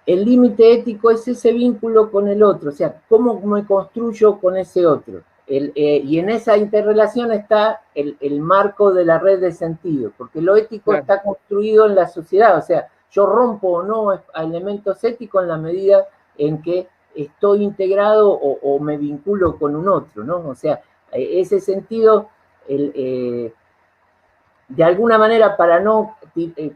El límite ético es ese vínculo con el otro, o sea, cómo me construyo con ese otro. Y en esa interrelación está el marco de la red de sentido, porque lo ético está construido en la sociedad, o sea, yo rompo o no elementos éticos en la medida en que estoy integrado o me vinculo con un otro, ¿no? O sea, ese sentido, de alguna manera, para no,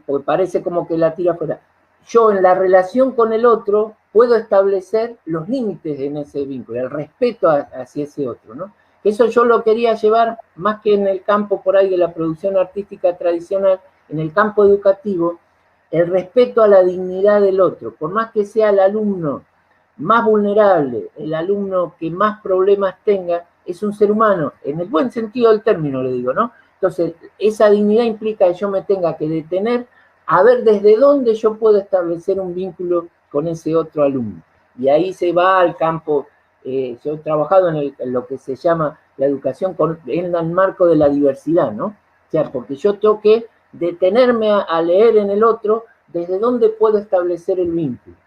porque parece como que la tira fuera, yo en la relación con el otro puedo establecer los límites en ese vínculo, el respeto hacia ese otro, ¿no? Eso yo lo quería llevar más que en el campo por ahí de la producción artística tradicional, en el campo educativo, el respeto a la dignidad del otro, por más que sea el alumno más vulnerable, el alumno que más problemas tenga, es un ser humano, en el buen sentido del término le digo, ¿no? Entonces, esa dignidad implica que yo me tenga que detener a ver desde dónde yo puedo establecer un vínculo con ese otro alumno. Y ahí se va al campo, yo he trabajado en lo que se llama la educación en el marco de la diversidad, ¿no? O sea, porque yo tengo que detenerme a leer en el otro desde dónde puedo establecer el vínculo.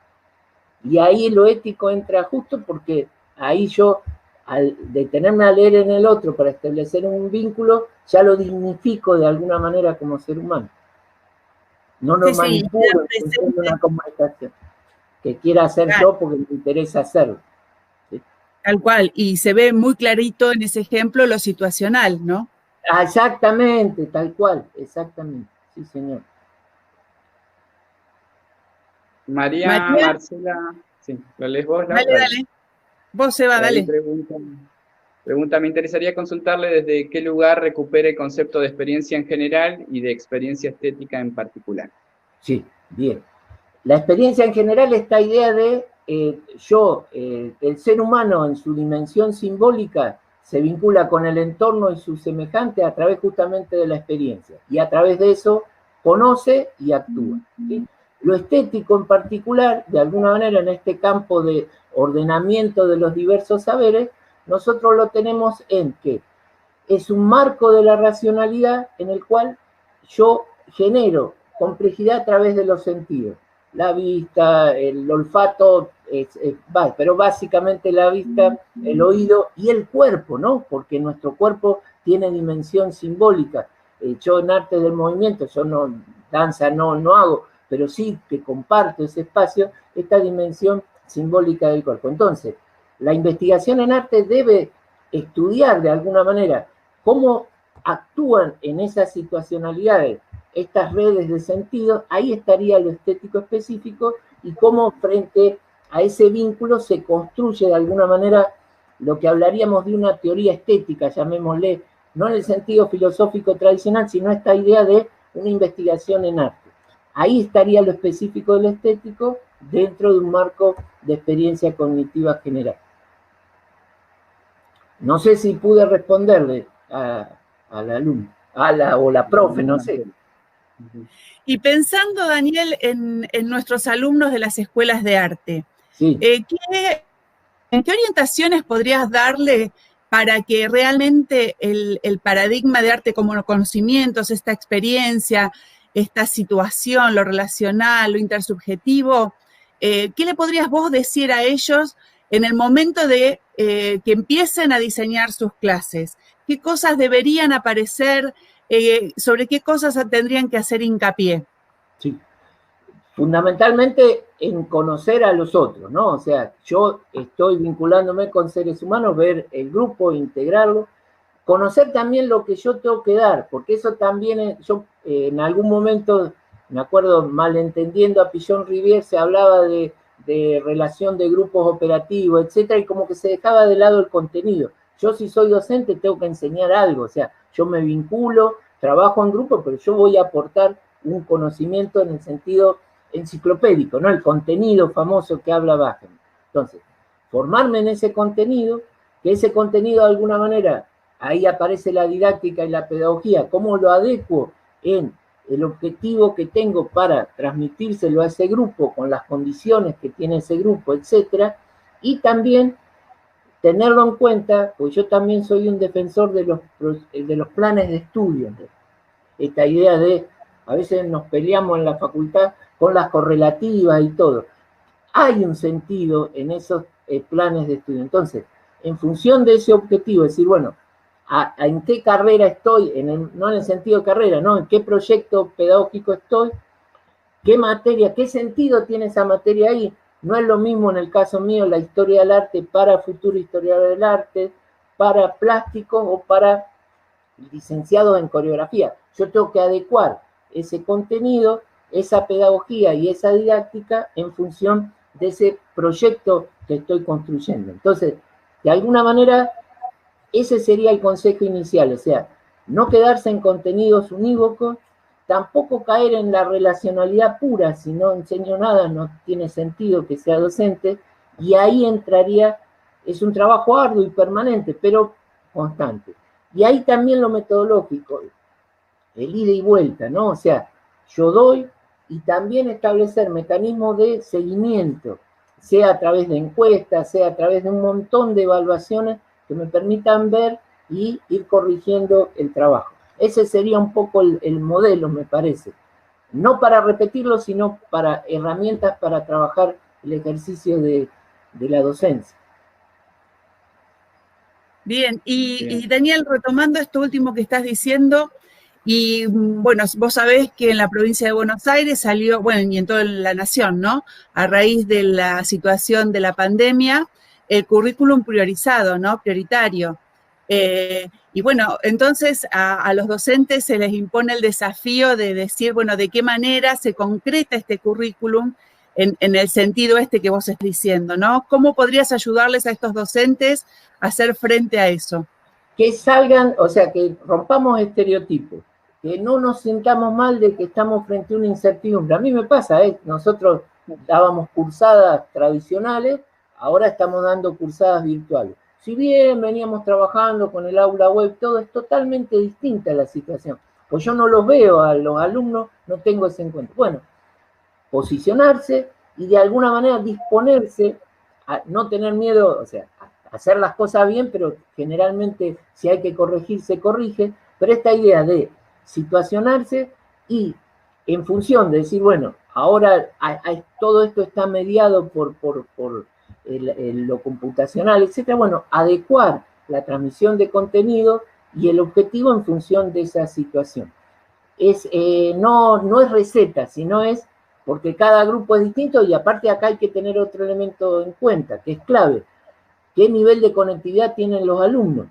Y ahí lo ético entra justo porque ahí yo, al detenerme a leer en el otro para establecer un vínculo, ya lo dignifico de alguna manera como ser humano. No lo manipulo en una comunicación que quiera hacer yo porque me interesa hacerlo. ¿Sí? Tal cual, y se ve muy clarito en ese ejemplo lo situacional, ¿no? Exactamente, tal cual, exactamente, sí señor. María Marcela, sí, ¿lo lees vos? Dale. Vos, Seba, dale. Pregunta, me interesaría consultarle desde qué lugar recupera el concepto de experiencia en general y de experiencia estética en particular. Sí, bien. La experiencia en general, esta idea de el ser humano en su dimensión simbólica se vincula con el entorno y su semejante a través justamente de la experiencia. Y a través de eso conoce y actúa. ¿Sí? Lo estético en particular, de alguna manera en este campo de ordenamiento de los diversos saberes, nosotros lo tenemos en que es un marco de la racionalidad en el cual yo genero complejidad a través de los sentidos. La vista, el olfato, pero básicamente la vista, el oído y el cuerpo, ¿no? Porque nuestro cuerpo tiene dimensión simbólica. Yo en arte del movimiento, yo danza no hago, pero sí que comparto ese espacio, esta dimensión simbólica del cuerpo. Entonces, la investigación en arte debe estudiar de alguna manera cómo actúan en esas situacionalidades estas redes de sentido. Ahí estaría lo estético específico y cómo frente a ese vínculo se construye de alguna manera lo que hablaríamos de una teoría estética, llamémosle, no en el sentido filosófico tradicional, sino esta idea de una investigación en arte. Ahí estaría lo específico del estético dentro de un marco de experiencia cognitiva general. No sé si pude responderle al alumno, o la profe, no sé. Y pensando, Daniel, en nuestros alumnos de las escuelas de arte, sí. ¿En qué orientaciones podrías darle para que realmente el paradigma de arte como conocimientos, esta experiencia, esta situación, lo relacional, lo intersubjetivo, qué le podrías vos decir a ellos en el momento de que empiecen a diseñar sus clases? ¿Qué cosas deberían aparecer? ¿Sobre qué cosas tendrían que hacer hincapié? Sí. Fundamentalmente en conocer a los otros, ¿no? O sea, yo estoy vinculándome con seres humanos, ver el grupo, integrarlo, conocer también lo que yo tengo que dar, porque eso también, yo en algún momento, me acuerdo malentendiendo a Pillon Rivière, se hablaba de relación de grupos operativos, etcétera, y como que se dejaba de lado el contenido. Yo si soy docente tengo que enseñar algo, o sea, yo me vinculo, trabajo en grupo, pero yo voy a aportar un conocimiento en el sentido enciclopédico, ¿no? El contenido famoso que habla Bachem. Entonces, formarme en ese contenido, que ese contenido de alguna manera, ahí aparece la didáctica y la pedagogía, cómo lo adecuo en el objetivo que tengo para transmitírselo a ese grupo, con las condiciones que tiene ese grupo, etcétera, y también tenerlo en cuenta, pues yo también soy un defensor de los planes de estudio. Esta idea de, a veces nos peleamos en la facultad con las correlativas y todo. Hay un sentido en esos planes de estudio. Entonces, en función de ese objetivo, decir, bueno, ¿en qué carrera estoy? No en el sentido de carrera, ¿no? ¿En qué proyecto pedagógico estoy? ¿Qué materia, qué sentido tiene esa materia ahí? No es lo mismo en el caso mío la historia del arte para futuro historiador del arte, para plásticos o para licenciados en coreografía. Yo tengo que adecuar ese contenido, esa pedagogía y esa didáctica en función de ese proyecto que estoy construyendo. Entonces, de alguna manera, ese sería el consejo inicial, o sea, no quedarse en contenidos unívocos, tampoco caer en la relacionalidad pura, si no enseño nada no tiene sentido que sea docente, y ahí entraría, es un trabajo arduo y permanente, pero constante. Y ahí también lo metodológico, el ida y vuelta, ¿no? O sea, yo doy y también establecer mecanismos de seguimiento, sea a través de encuestas, sea a través de un montón de evaluaciones que me permitan ver y ir corrigiendo el trabajo. Ese sería un poco el modelo, me parece. No para repetirlo, sino para herramientas para trabajar el ejercicio de la docencia. Bien, y Daniel, retomando esto último que estás diciendo, y bueno, vos sabés que en la provincia de Buenos Aires salió, bueno, y en toda la nación, ¿no? A raíz de la situación de la pandemia, el currículum priorizado, ¿no? Prioritario. Y bueno, entonces a los docentes se les impone el desafío de decir, bueno, de qué manera se concreta este currículum en el sentido este que vos estás diciendo, ¿no? ¿Cómo podrías ayudarles a estos docentes a hacer frente a eso? Que salgan, o sea, que rompamos estereotipos, que no nos sintamos mal de que estamos frente a una incertidumbre. A mí me pasa, nosotros dábamos cursadas tradicionales, ahora estamos dando cursadas virtuales. Si bien veníamos trabajando con el aula web, todo es totalmente distinta la situación. Pues yo no los veo a los alumnos, no tengo ese encuentro. Bueno, posicionarse y de alguna manera disponerse a no tener miedo, o sea, a hacer las cosas bien, pero generalmente si hay que corregir, se corrige, pero esta idea de situacionarse y en función de decir, bueno, ahora todo esto está mediado por lo computacional, etcétera, bueno, adecuar la transmisión de contenido y el objetivo en función de esa situación. No es receta, sino es porque cada grupo es distinto y aparte acá hay que tener otro elemento en cuenta, que es clave. ¿Qué nivel de conectividad tienen los alumnos?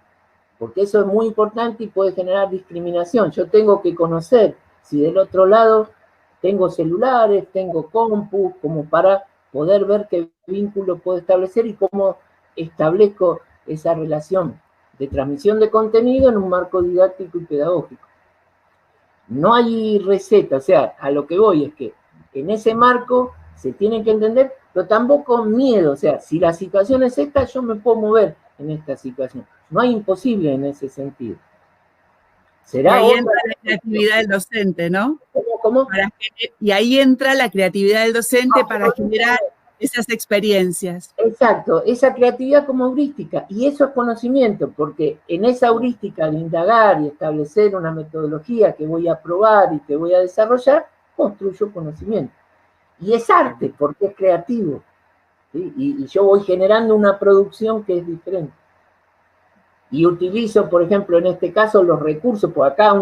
Porque eso es muy importante y puede generar discriminación. Yo tengo que conocer si del otro lado tengo celulares, tengo compu, como para poder ver qué vínculo puedo establecer y cómo establezco esa relación de transmisión de contenido en un marco didáctico y pedagógico. No hay receta, o sea, a lo que voy es que en ese marco se tiene que entender, pero tampoco miedo, o sea, si la situación es esta, yo me puedo mover en esta situación. No hay imposible en ese sentido. ¿Será y ahí entra la creatividad del docente, ¿no? ¿Cómo? Y ahí entra la creatividad del docente para generar esas experiencias. Exacto, esa creatividad como heurística, y eso es conocimiento, porque en esa heurística de indagar y establecer una metodología que voy a probar y que voy a desarrollar, construyo conocimiento. Y es arte, porque es creativo, ¿sí? Y yo voy generando una producción que es diferente. Y utilizo, por ejemplo, en este caso, los recursos, pues acá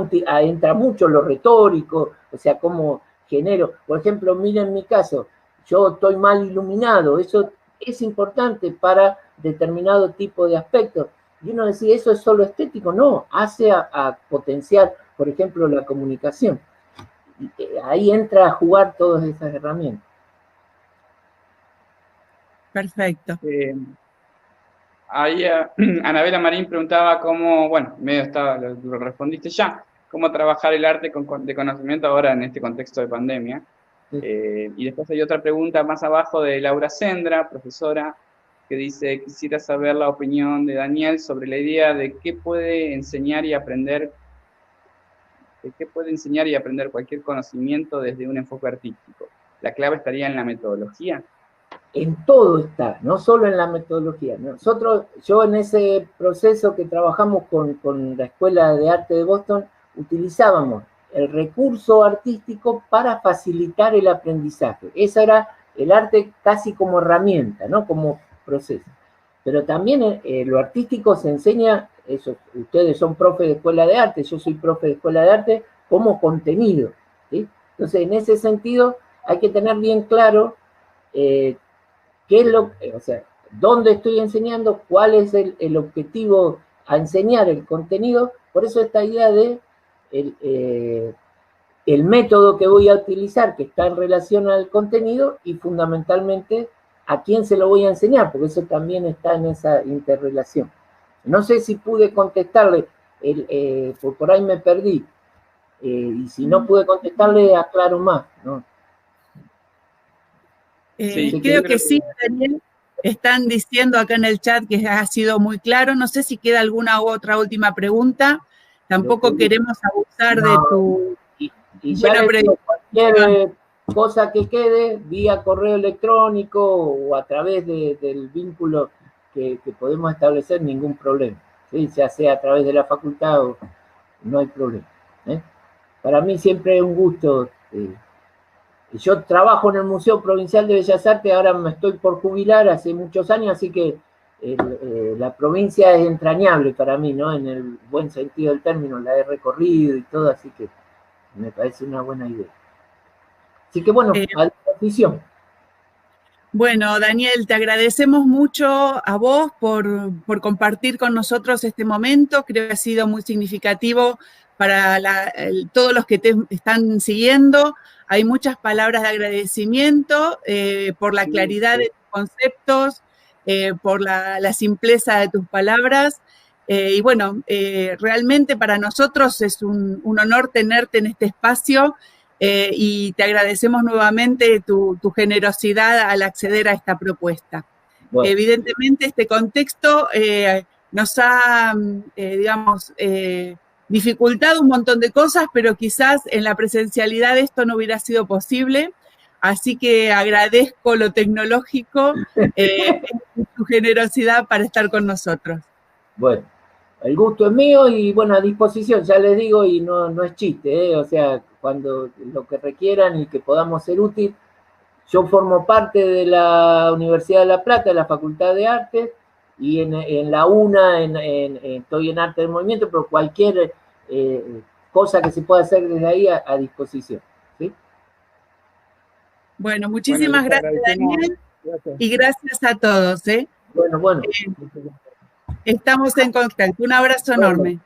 entra mucho lo retórico, o sea, cómo genero. Por ejemplo, miren mi caso, yo estoy mal iluminado, eso es importante para determinado tipo de aspectos. Y uno decía, ¿eso es solo estético? No, hace a potenciar, por ejemplo, la comunicación. Y ahí entra a jugar todas esas herramientas. Perfecto. Ahí Anabela Marín preguntaba cómo, bueno, medio estaba, lo respondiste ya, cómo trabajar el arte de conocimiento ahora en este contexto de pandemia. Sí. Y después hay otra pregunta más abajo de Laura Sendra, profesora, que dice, quisiera saber la opinión de Daniel sobre la idea de qué puede enseñar y aprender, cualquier conocimiento desde un enfoque artístico. ¿La clave estaría en la metodología? En todo está, no solo en la metodología. Nosotros, yo en ese proceso que trabajamos con la Escuela de Arte de Boston, utilizábamos el recurso artístico para facilitar el aprendizaje. Ese era el arte casi como herramienta, ¿no? Como proceso. Pero también lo artístico se enseña, eso, ustedes son profes de Escuela de Arte, yo soy profe de Escuela de Arte, como contenido, ¿sí? Entonces, en ese sentido, hay que tener bien claro qué es o sea, dónde estoy enseñando, cuál es el objetivo a enseñar el contenido. Por eso esta idea de el método que voy a utilizar, que está en relación al contenido, y fundamentalmente a quién se lo voy a enseñar, porque eso también está en esa interrelación. No sé si pude contestarle, por ahí me perdí, y si no pude contestarle, aclaro más, ¿no? Sí, creo que sí, Daniel. Están diciendo acá en el chat que ha sido muy claro. No sé si queda alguna otra última pregunta. Tampoco queremos abusar de tu buena predicción. Cualquier cosa que quede, vía correo electrónico o a través del vínculo que podemos establecer, ningún problema. ¿Sí? Ya sea a través de la facultad o no hay problema. Para mí siempre es un gusto. Yo trabajo en el Museo Provincial de Bellas Artes, ahora me estoy por jubilar hace muchos años, así que la provincia es entrañable para mí, ¿no? En el buen sentido del término, la he recorrido y todo, así que me parece una buena idea. Así que bueno, a disposición. Bueno, Daniel, te agradecemos mucho a vos por compartir con nosotros este momento. Creo que ha sido muy significativo para todos los que te están siguiendo. Hay muchas palabras de agradecimiento por la claridad de tus conceptos, por la simpleza de tus palabras. Y bueno, realmente para nosotros es un honor tenerte en este espacio. Y te agradecemos nuevamente tu generosidad al acceder a esta propuesta. Bueno. Evidentemente este contexto nos ha, digamos, dificultado un montón de cosas, pero quizás en la presencialidad esto no hubiera sido posible, así que agradezco lo tecnológico tu generosidad para estar con nosotros. Bueno. El gusto es mío y bueno, a disposición, ya les digo, y no es chiste, o sea, cuando lo que requieran y que podamos ser útil. Yo formo parte de la Universidad de La Plata, de la Facultad de Arte, y en la UNA estoy en Arte del Movimiento, pero cualquier cosa que se pueda hacer desde ahí a disposición, ¿sí? Bueno, muchísimas gracias, Daniel, gracias. Y gracias a todos. Bueno. Estamos en contacto. Un abrazo enorme.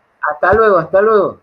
Hasta luego.